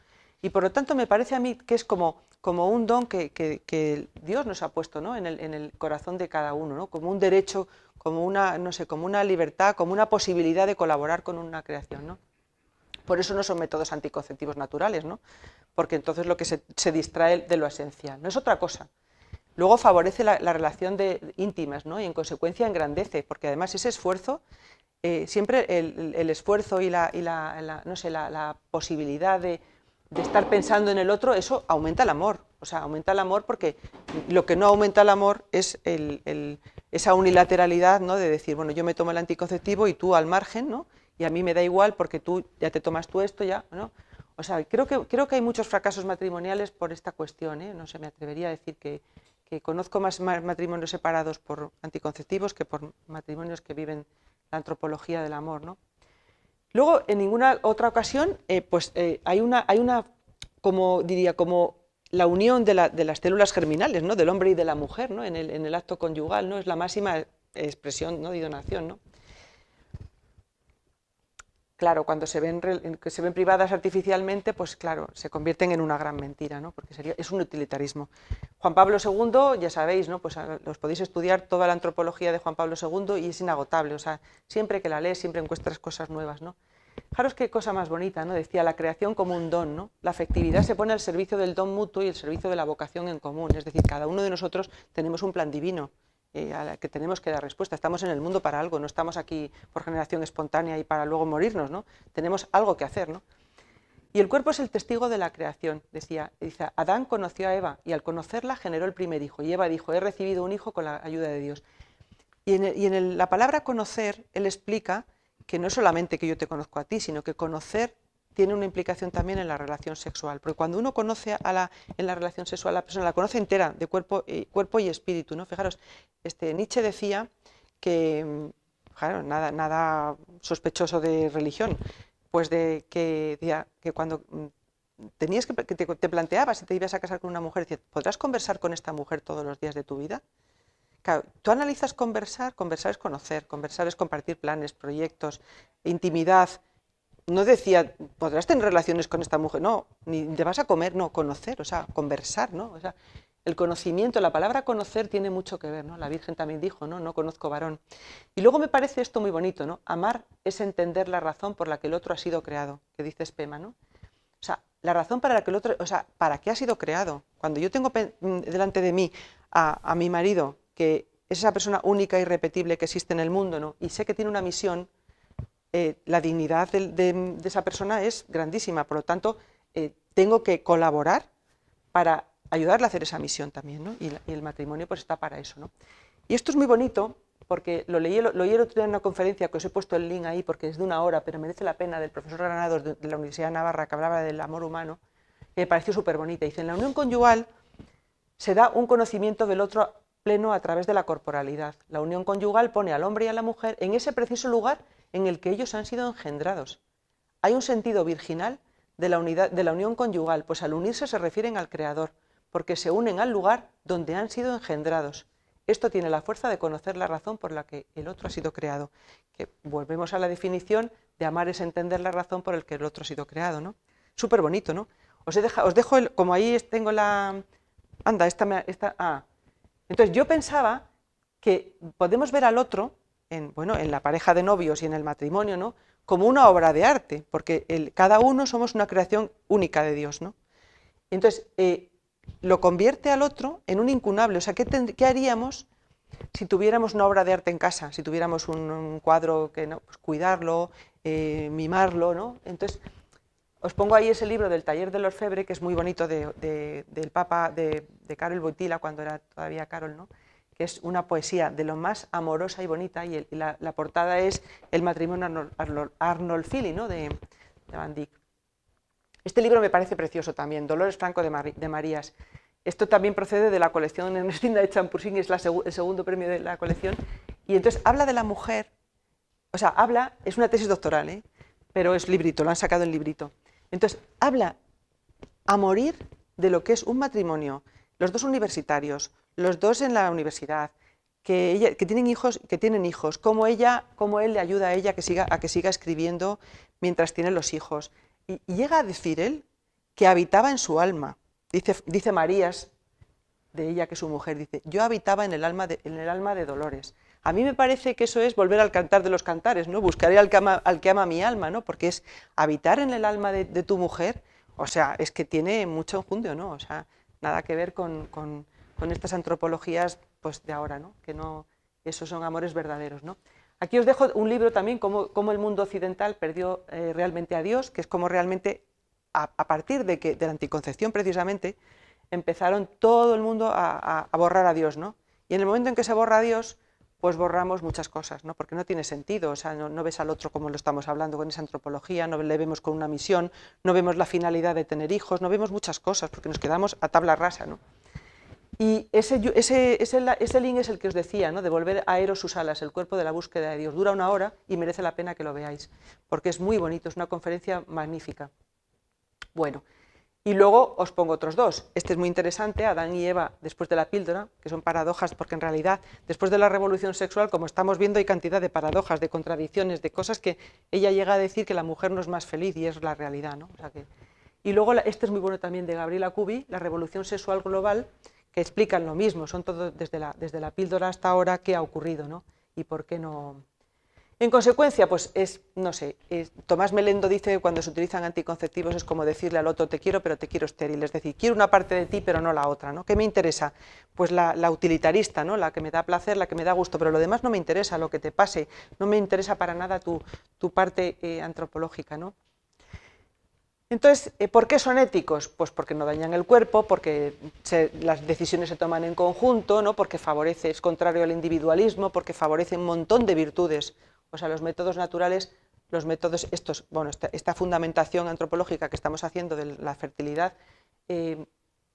Y por lo tanto me parece a mí que es como un don que Dios nos ha puesto, ¿no? en el corazón de cada uno, ¿no? Como un derecho, como una libertad, como una posibilidad de colaborar con una creación, ¿no? Por eso no son métodos anticonceptivos naturales, ¿no? Porque entonces lo que se distrae de lo esencial, no es otra cosa. Luego favorece la relación de íntimas, ¿no? Y en consecuencia engrandece, porque además ese esfuerzo, siempre el esfuerzo y la posibilidad de estar pensando en el otro, eso aumenta el amor. O sea, aumenta el amor porque lo que no aumenta el amor es esa unilateralidad, ¿no? De decir, bueno, yo me tomo el anticonceptivo y tú al margen, ¿no? Y a mí me da igual porque tú ya te tomas tú esto, ya, ¿no? O sea, creo que hay muchos fracasos matrimoniales por esta cuestión, ¿eh? No sé, me atrevería a decir que conozco más matrimonios separados por anticonceptivos que por matrimonios que viven la antropología del amor, ¿no? Luego, en ninguna otra ocasión, hay una, como diría, como la unión de las células germinales, ¿no? Del hombre y de la mujer, ¿no? En el acto conyugal, ¿no? Es la máxima expresión, ¿no? De donación, ¿no? Claro, cuando se ven privadas artificialmente, pues claro, se convierten en una gran mentira, ¿no? Porque es un utilitarismo. Juan Pablo II, ya sabéis, ¿no? Pues los podéis estudiar toda la antropología de Juan Pablo II y es inagotable, o sea, siempre que la lees siempre encuentras cosas nuevas, ¿no? Fijaros qué cosa más bonita, ¿no? Decía, la creación como un don, ¿no? La afectividad se pone al servicio del don mutuo y al servicio de la vocación en común, es decir, cada uno de nosotros tenemos un plan divino, a la que tenemos que dar respuesta. Estamos en el mundo para algo, no estamos aquí por generación espontánea y para luego morirnos, ¿no? Tenemos algo que hacer, ¿no? Y el cuerpo es el testigo de la creación. Dice, Adán conoció a Eva y al conocerla generó el primer hijo. Y Eva dijo, he recibido un hijo con la ayuda de Dios. Y en la palabra conocer, él explica que no es solamente que yo te conozco a ti, sino que conocer tiene una implicación también en la relación sexual, porque cuando uno conoce en la relación sexual a la persona, la conoce entera, de cuerpo y espíritu, ¿no? Fijaros, Nietzsche decía que, claro, nada sospechoso de religión, pues que cuando te planteabas si te ibas a casar con una mujer, decías, ¿podrás conversar con esta mujer todos los días de tu vida? Claro, tú analizas conversar es conocer, conversar es compartir planes, proyectos, intimidad. No decía, podrás tener relaciones con esta mujer, no, ni te vas a comer, no, conocer, o sea, conversar, ¿no? O sea, el conocimiento, la palabra conocer tiene mucho que ver, ¿no? La Virgen también dijo, ¿no? No conozco varón. Y luego me parece esto muy bonito, ¿no? Amar es entender la razón por la que el otro ha sido creado, que dice Spema, ¿no? O sea, la razón para la que el otro, o sea, ¿para qué ha sido creado? Cuando yo tengo delante de mí a mi marido, que es esa persona única e irrepetible que existe en el mundo, ¿no? Y sé que tiene una misión, la dignidad de esa persona es grandísima, por lo tanto, tengo que colaborar para ayudarle a hacer esa misión también, ¿no? Y el matrimonio pues está para eso, ¿no? Y esto es muy bonito, porque lo oí el otro día en una conferencia, que os he puesto el link ahí porque es de 1 hora, pero merece la pena, del profesor Granados de la Universidad de Navarra, que hablaba del amor humano, que me pareció súper bonita. Dice, en la unión conyugal se da un conocimiento del otro pleno a través de la corporalidad. La unión conyugal pone al hombre y a la mujer en ese preciso lugar en el que ellos han sido engendrados. Hay un sentido virginal de la unión conyugal, pues al unirse se refieren al Creador, porque se unen al lugar donde han sido engendrados. Esto tiene la fuerza de conocer la razón por la que el otro ha sido creado. Que volvemos a la definición de amar es entender la razón por la que el otro ha sido creado, ¿no? Súper bonito, ¿no? Os dejo, como ahí tengo la... Anda, Entonces yo pensaba que podemos ver al otro, en la pareja de novios y en el matrimonio, ¿no?, como una obra de arte, porque cada uno somos una creación única de Dios, ¿no? Entonces, lo convierte al otro en un incunable. O sea, ¿qué haríamos si tuviéramos una obra de arte en casa? Si tuviéramos un cuadro, pues cuidarlo, mimarlo, ¿no? Entonces, os pongo ahí ese libro del Taller de l'Orfebre, que es muy bonito, del Papa, de Karol Wojtyla, cuando era todavía Karol, ¿no?, que es una poesía de lo más amorosa y bonita, y la portada es el matrimonio Arnolfini, ¿no?, de Van Dyck. Este libro me parece precioso también, Dolores Franco de Marías. Esto también procede de la colección Ernestina de Champusín, es el segundo premio de la colección, y entonces habla de la mujer, o sea, es una tesis doctoral, pero es librito, lo han sacado en librito. Entonces, habla a morir de lo que es un matrimonio, los dos universitarios, los dos en la universidad, que tienen hijos, cómo él le ayuda a ella a que siga escribiendo mientras tiene los hijos. Y llega a decir él que habitaba en su alma. Dice Marías, de ella, que es su mujer, dice, yo habitaba en el alma de Dolores. A mí me parece que eso es volver al cantar de los cantares, ¿no? Buscaré al que ama mi alma, ¿no? Porque es habitar en el alma de tu mujer, o sea, es que tiene mucho enjundio, ¿no? O sea, nada que ver con estas antropologías pues, de ahora, ¿no? Que no, esos son amores verdaderos, ¿no? Aquí os dejo un libro también, cómo el mundo occidental perdió realmente a Dios, que es como realmente, a partir de la anticoncepción precisamente, empezaron todo el mundo a borrar a Dios, ¿no? Y en el momento en que se borra a Dios, pues borramos muchas cosas, ¿no? Porque no tiene sentido, o sea, no ves al otro como lo estamos hablando con esa antropología, no le vemos con una misión, no vemos la finalidad de tener hijos, no vemos muchas cosas, porque nos quedamos a tabla rasa, ¿no? Y ese link es el que os decía, ¿no?, de volver a Eros sus alas, el cuerpo de la búsqueda de Dios. Dura 1 hora y merece la pena que lo veáis, porque es muy bonito, es una conferencia magnífica. Bueno, y luego os pongo otros 2. Este es muy interesante, Adán y Eva después de la píldora, que son paradojas, porque en realidad después de la revolución sexual, como estamos viendo, hay cantidad de paradojas, de contradicciones, de cosas que ella llega a decir que la mujer no es más feliz, y es la realidad, ¿no? O sea que... Y luego este es muy bueno también, de Gabriela Kubi, la revolución sexual global, que explican lo mismo, son todos desde la píldora hasta ahora qué ha ocurrido, ¿no? Y por qué no... En consecuencia, pues no sé, Tomás Melendo dice que cuando se utilizan anticonceptivos es como decirle al otro te quiero, pero te quiero estéril, es decir, quiero una parte de ti, pero no la otra, ¿no? ¿Qué me interesa? Pues la utilitarista, ¿no?, la que me da placer, la que me da gusto, pero lo demás no me interesa, lo que te pase, no me interesa para nada tu parte antropológica, ¿no? Entonces, ¿por qué son éticos? Pues porque no dañan el cuerpo, porque las decisiones se toman en conjunto, ¿no?, porque es contrario al individualismo, porque favorece un montón de virtudes. O sea, los métodos naturales, esta fundamentación antropológica que estamos haciendo de la fertilidad,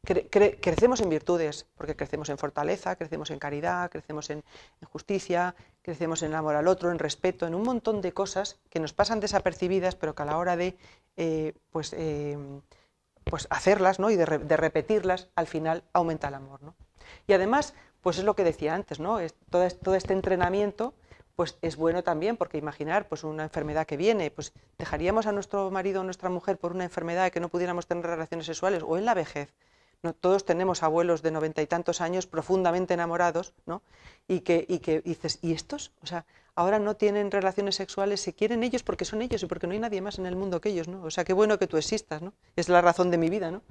crecemos en virtudes, porque crecemos en fortaleza, crecemos en caridad, crecemos en justicia, crecemos en amor al otro, en respeto, en un montón de cosas que nos pasan desapercibidas, pero que a la hora de hacerlas, ¿no?, y de repetirlas, al final aumenta el amor, ¿no? Y además, pues es lo que decía antes, ¿no?, todo este entrenamiento pues es bueno también, porque imaginar pues una enfermedad que viene, pues dejaríamos a nuestro marido o nuestra mujer por una enfermedad de que no pudiéramos tener relaciones sexuales, o en la vejez. No, todos tenemos abuelos de 90 y tantos años profundamente enamorados, ¿no? Y dices, ¿y estos? O sea, ahora no tienen relaciones sexuales, se quieren ellos porque son ellos y porque no hay nadie más en el mundo que ellos, ¿no? O sea, qué bueno que tú existas, ¿no? Es la razón de mi vida, ¿no?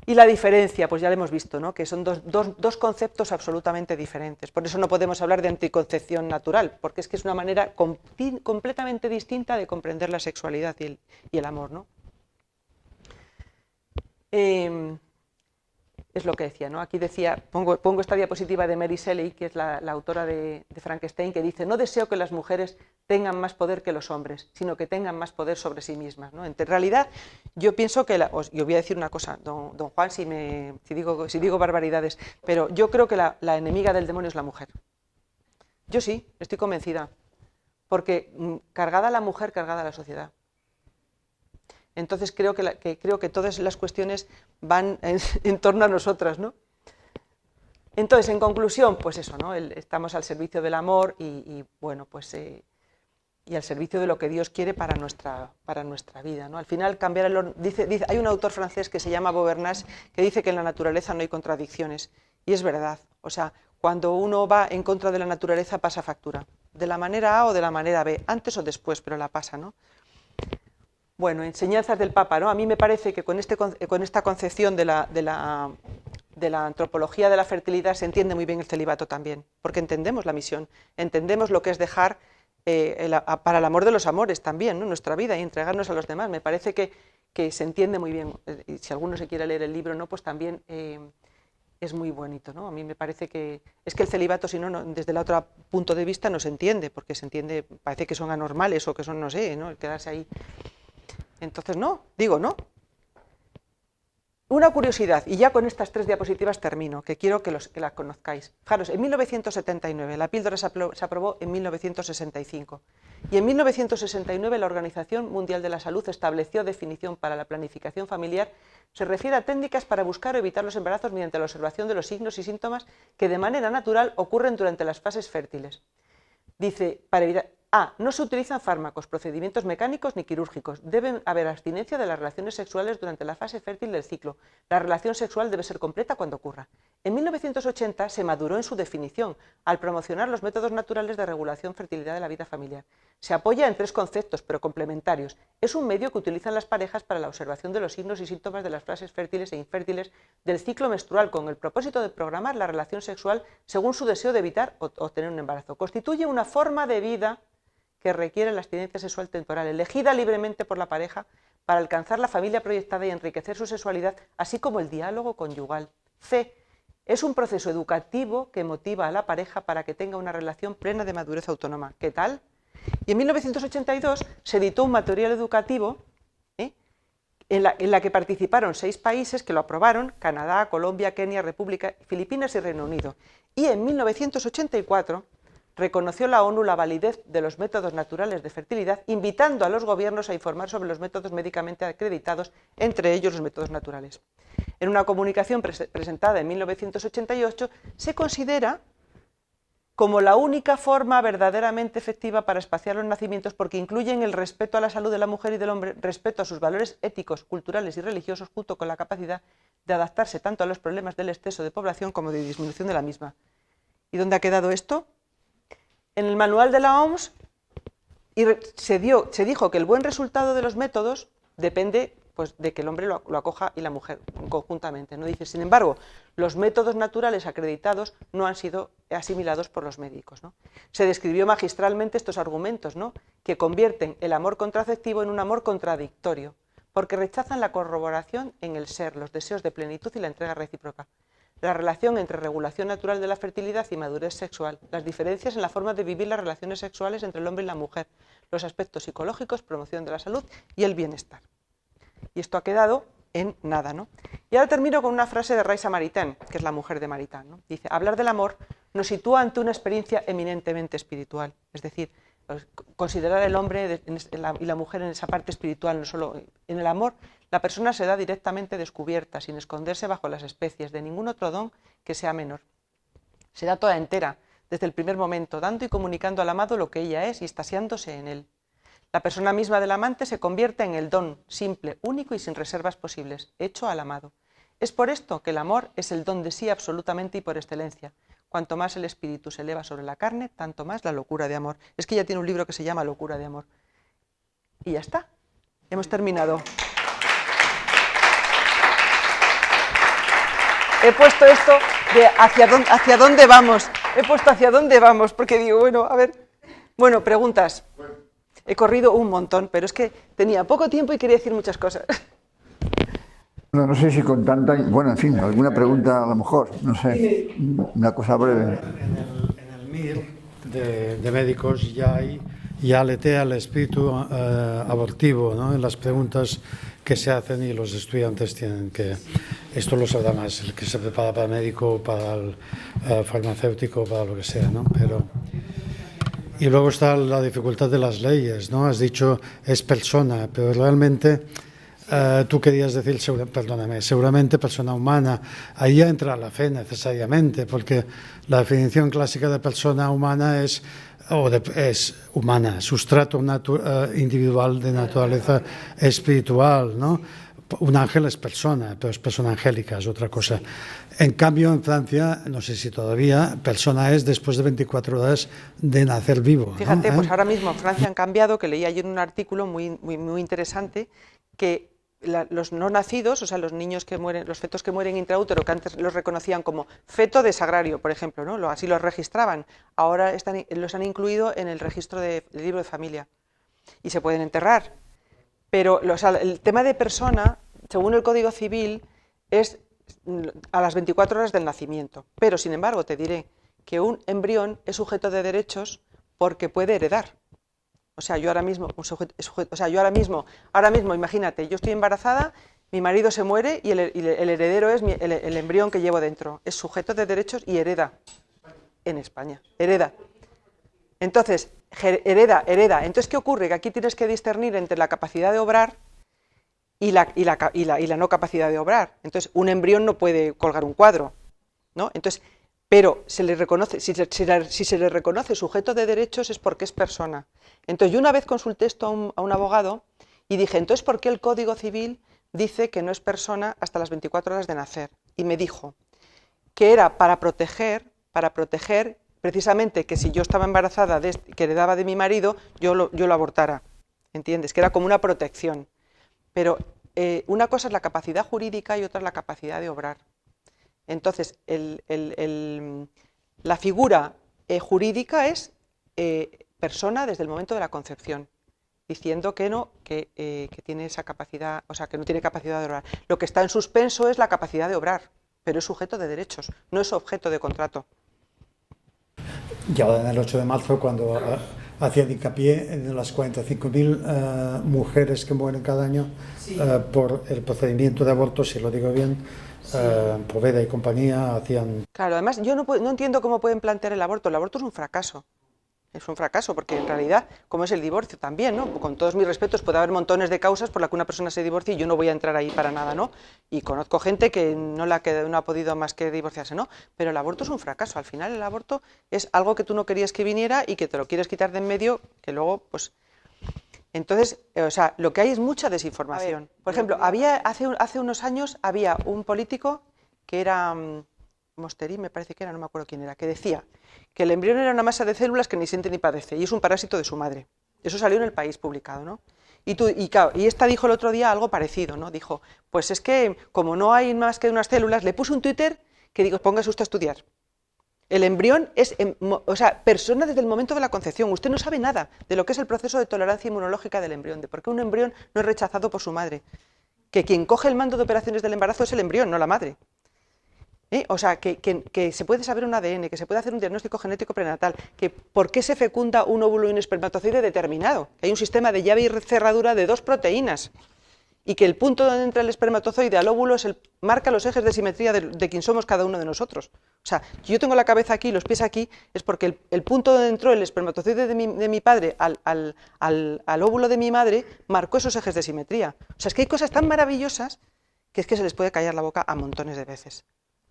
Y la diferencia, pues ya lo hemos visto, ¿no? Que son dos conceptos absolutamente diferentes. Por eso no podemos hablar de anticoncepción natural, porque es que es una manera completamente distinta de comprender la sexualidad y el amor, ¿no? Es lo que decía, ¿no? Aquí decía, pongo esta diapositiva de Mary Shelley, que es la autora de Frankenstein, que dice: no deseo que las mujeres tengan más poder que los hombres, sino que tengan más poder sobre sí mismas, ¿no? En realidad, yo pienso que, yo voy a decir una cosa, don Juan, si digo barbaridades, pero yo creo que la enemiga del demonio es la mujer. Yo sí, estoy convencida, porque cargada la mujer, cargada la sociedad. Entonces creo que todas las cuestiones van en torno a nosotras, ¿no? Entonces, en conclusión, pues eso, ¿no? Estamos al servicio del amor y bueno, pues y al servicio de lo que Dios quiere para nuestra vida, ¿no? Al final, cambiar el orden. Hay un autor francés que se llama Beaubernage que dice que en la naturaleza no hay contradicciones, y es verdad. O sea, cuando uno va en contra de la naturaleza pasa factura, de la manera A o de la manera B, antes o después, pero la pasa, ¿no? Bueno, enseñanzas del Papa, ¿no? A mí me parece que con esta concepción de la antropología de la fertilidad se entiende muy bien el celibato también, porque entendemos la misión, entendemos lo que es dejar para el amor de los amores también, ¿no? Nuestra vida y entregarnos a los demás. Me parece que se entiende muy bien, y si alguno se quiere leer el libro, ¿no? Pues también es muy bonito, ¿no? A mí me parece que es que el celibato, si no, desde el otro punto de vista no se entiende, porque se entiende, parece que son anormales o que son, no sé, ¿no? El quedarse ahí. Entonces, no. Una curiosidad, y ya con estas 3 diapositivas termino, que quiero que las conozcáis. Fijaros, en 1979, la píldora se aprobó en 1965, y en 1969 la Organización Mundial de la Salud estableció definición para la planificación familiar. Se refiere a técnicas para buscar o evitar los embarazos mediante la observación de los signos y síntomas que de manera natural ocurren durante las fases fértiles. Dice, para evitar... no se utilizan fármacos, procedimientos mecánicos ni quirúrgicos. Debe haber abstinencia de las relaciones sexuales durante la fase fértil del ciclo. La relación sexual debe ser completa cuando ocurra. En 1980 se maduró en su definición al promocionar los métodos naturales de regulación fertilidad de la vida familiar. Se apoya en 3 conceptos, pero complementarios. Es un medio que utilizan las parejas para la observación de los signos y síntomas de las fases fértiles e infértiles del ciclo menstrual con el propósito de programar la relación sexual según su deseo de evitar o tener un embarazo. Constituye una forma de vida que requiere la abstinencia sexual temporal, elegida libremente por la pareja para alcanzar la familia proyectada y enriquecer su sexualidad, así como el diálogo conyugal. C. Es un proceso educativo que motiva a la pareja para que tenga una relación plena de madurez autónoma. ¿Qué tal? Y en 1982 se editó un material educativo en la que participaron 6 países que lo aprobaron: Canadá, Colombia, Kenia, República, Filipinas y Reino Unido. Y en 1984 reconoció la ONU la validez de los métodos naturales de fertilidad, invitando a los gobiernos a informar sobre los métodos médicamente acreditados, entre ellos los métodos naturales. En una comunicación presentada en 1988, se considera como la única forma verdaderamente efectiva para espaciar los nacimientos, porque incluyen el respeto a la salud de la mujer y del hombre, respeto a sus valores éticos, culturales y religiosos, junto con la capacidad de adaptarse tanto a los problemas del exceso de población como de disminución de la misma. ¿Y dónde ha quedado esto? En el manual de la OMS se dijo que el buen resultado de los métodos depende, pues, de que el hombre lo acoja y la mujer conjuntamente, ¿no? Dice, sin embargo, los métodos naturales acreditados no han sido asimilados por los médicos, ¿no? Se describió magistralmente estos argumentos, ¿no?, que convierten el amor contraceptivo en un amor contradictorio, porque rechazan la corroboración en el ser, los deseos de plenitud y la entrega recíproca, la relación entre regulación natural de la fertilidad y madurez sexual, las diferencias en la forma de vivir las relaciones sexuales entre el hombre y la mujer, los aspectos psicológicos, promoción de la salud y el bienestar. Y esto ha quedado en nada, ¿no? Y ahora termino con una frase de Raisa Maritain, que es la mujer de Maritain, ¿no? Dice, hablar del amor nos sitúa ante una experiencia eminentemente espiritual, es decir, considerar el hombre y la mujer en esa parte espiritual, no solo en el amor. La persona se da directamente descubierta, sin esconderse bajo las especies de ningún otro don que sea menor. Se da toda entera, desde el primer momento, dando y comunicando al amado lo que ella es y extasiándose en él. La persona misma del amante se convierte en el don, simple, único y sin reservas posibles, hecho al amado. Es por esto que el amor es el don de sí absolutamente y por excelencia. Cuanto más el espíritu se eleva sobre la carne, tanto más la locura de amor. Es que ella tiene un libro que se llama Locura de amor. Y ya está, hemos terminado. he puesto esto de hacia dónde vamos. He puesto hacia dónde vamos, porque digo, bueno, a ver. Bueno, preguntas. He corrido un montón, pero es que tenía poco tiempo y quería decir muchas cosas. No sé si con tanta... Bueno, en fin, alguna pregunta a lo mejor, no sé, una cosa breve. En el MIR de médicos ya aletea el espíritu abortivo, ¿no? En las preguntas que se hacen y los estudiantes tienen que... Esto lo sabrá más el que se prepara para médico, para el farmacéutico, para lo que sea, ¿no? Pero... Y luego está la dificultad de las leyes, ¿no? Has dicho es persona, pero realmente tú querías decir, perdóname, seguramente persona humana. Ahí ya entra la fe necesariamente, porque la definición clásica de persona humana es humana, sustrato individual de naturaleza espiritual, ¿no? Un ángel es persona, pero es persona angélica, es otra cosa. En cambio, en Francia, no sé si todavía, persona es después de 24 horas de nacer vivo, ¿no? Fíjate, pues ahora mismo en Francia han cambiado, que leí ayer un artículo muy interesante, que los no nacidos, o sea, los niños que mueren, los fetos que mueren intraútero, que antes los reconocían como feto de sagrario, por ejemplo, ¿no? Así los registraban, ahora los han incluido en el registro del libro de familia y se pueden enterrar. Pero el tema de persona, según el Código Civil, es a las 24 horas del nacimiento. Pero, sin embargo, te diré que un embrión es sujeto de derechos porque puede heredar. O sea, yo ahora mismo, imagínate, yo estoy embarazada, mi marido se muere y el heredero es el embrión que llevo dentro. Es sujeto de derechos y hereda en España. Hereda. Entonces, hereda. Entonces, ¿qué ocurre? Que aquí tienes que discernir entre la capacidad de obrar y la no capacidad de obrar. Entonces, un embrión no puede colgar un cuadro, ¿no? Entonces, pero se le reconoce, si se le reconoce sujeto de derechos es porque es persona. Entonces, yo una vez consulté esto a un abogado y dije, entonces, ¿por qué el Código Civil dice que no es persona hasta las 24 horas de nacer? Y me dijo que era para proteger precisamente que si yo estaba embarazada que heredaba de mi marido, yo lo abortara, ¿entiendes? Que era como una protección. Pero una cosa es la capacidad jurídica y otra es la capacidad de obrar. Entonces, la figura jurídica es persona desde el momento de la concepción, diciendo que no, que tiene esa capacidad, o sea, que no tiene capacidad de obrar. Lo que está en suspenso es la capacidad de obrar, pero es sujeto de derechos, no es objeto de contrato. Y ahora en el 8 de marzo, cuando hacían hincapié en las 45.000 mujeres que mueren cada año por el procedimiento de aborto, si lo digo bien, Poveda y compañía hacían... Claro, además yo no entiendo cómo pueden plantear el aborto. El aborto es un fracaso. Es un fracaso porque en realidad, como es el divorcio también, ¿no? Con todos mis respetos, puede haber montones de causas por las que una persona se divorcie y yo no voy a entrar ahí para nada, ¿no? Y conozco gente que no ha podido más que divorciarse, ¿no? Pero el aborto es un fracaso. Al final el aborto es algo que tú no querías que viniera y que te lo quieres quitar de en medio, que luego, pues... Entonces, o sea, lo que hay es mucha desinformación. Por ejemplo, hace unos años había un político que era... Mosteri, me parece que era, no me acuerdo quién era, que decía que el embrión era una masa de células que ni siente ni padece y es un parásito de su madre. Eso salió en El País publicado, ¿no? Y esta dijo el otro día algo parecido, ¿no? Dijo, pues es que como no hay más que unas células, le puse un Twitter que digo, póngase usted a estudiar. El embrión es, o sea, persona desde el momento de la concepción. Usted no sabe nada de lo que es el proceso de tolerancia inmunológica del embrión, de por qué un embrión no es rechazado por su madre. Que quien coge el mando de operaciones del embarazo es el embrión, no la madre. O sea, que se puede saber un ADN, que se puede hacer un diagnóstico genético prenatal, que por qué se fecunda un óvulo y un espermatozoide determinado. Hay un sistema de llave y cerradura de 2 proteínas y que el punto donde entra el espermatozoide al óvulo marca los ejes de simetría de quién somos cada uno de nosotros. O sea, si yo tengo la cabeza aquí y los pies aquí, es porque el punto donde entró el espermatozoide de mi padre al óvulo de mi madre marcó esos ejes de simetría. O sea, es que hay cosas tan maravillosas que es que se les puede callar la boca a montones de veces.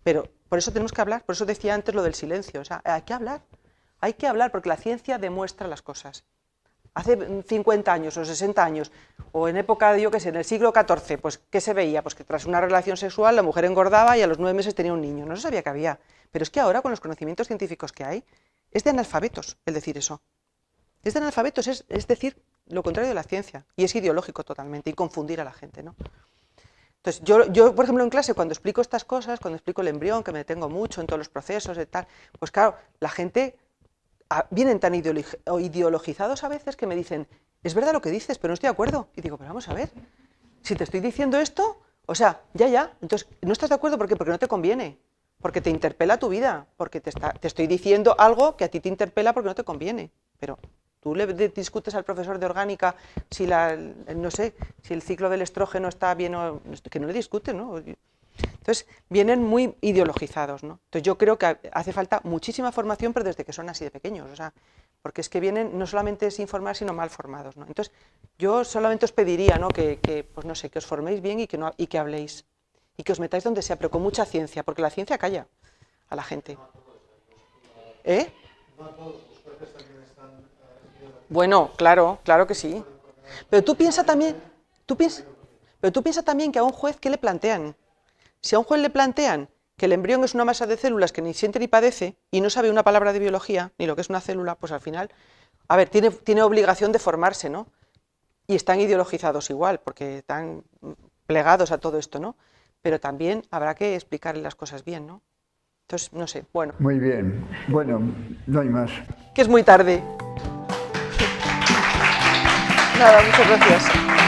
Pero por eso tenemos que hablar, por eso decía antes lo del silencio, o sea, hay que hablar porque la ciencia demuestra las cosas. Hace 50 años o 60 años, o en época, yo qué sé, en el siglo XIV, pues ¿qué se veía? Pues que tras una relación sexual la mujer engordaba y a los 9 meses tenía un niño, no se sabía que había. Pero es que ahora con los conocimientos científicos que hay, es de analfabetos el decir eso. Es de analfabetos, es decir lo contrario de la ciencia, y es ideológico totalmente, y confundir a la gente, ¿no? Entonces, yo, por ejemplo, en clase, cuando explico estas cosas, cuando explico el embrión, que me detengo mucho en todos los procesos y tal, pues claro, la gente vienen tan ideologizados a veces que me dicen, es verdad lo que dices, pero no estoy de acuerdo. Y digo, pero vamos a ver, si te estoy diciendo esto, o sea, ya, entonces, ¿no estás de acuerdo? ¿Por qué? Porque no te conviene, porque te interpela tu vida, porque te estoy diciendo algo que a ti te interpela porque no te conviene, pero tú le discutes al profesor de orgánica si no sé, si el ciclo del estrógeno está bien o que no le discutes, ¿no? Entonces, vienen muy ideologizados, ¿no? Entonces, yo creo que hace falta muchísima formación, pero desde que son así de pequeños, o sea, porque es que vienen no solamente sin formar, sino mal formados, ¿no? Entonces, yo solamente os pediría, ¿no? Pues no sé, que os forméis bien y que habléis, y que os metáis donde sea, pero con mucha ciencia, porque la ciencia calla a la gente. ¿Eh? Bueno, claro que sí. Pero tú piensa también, que a un juez, ¿qué le plantean? Si a un juez le plantean que el embrión es una masa de células que ni siente ni padece y no sabe una palabra de biología, ni lo que es una célula, pues al final, a ver, tiene obligación de formarse, ¿no? Y están ideologizados igual, porque están plegados a todo esto, ¿no? Pero también habrá que explicarle las cosas bien, ¿no? Entonces, no sé, bueno. Muy bien. Bueno, no hay más. Que es muy tarde. Nada, muchas gracias.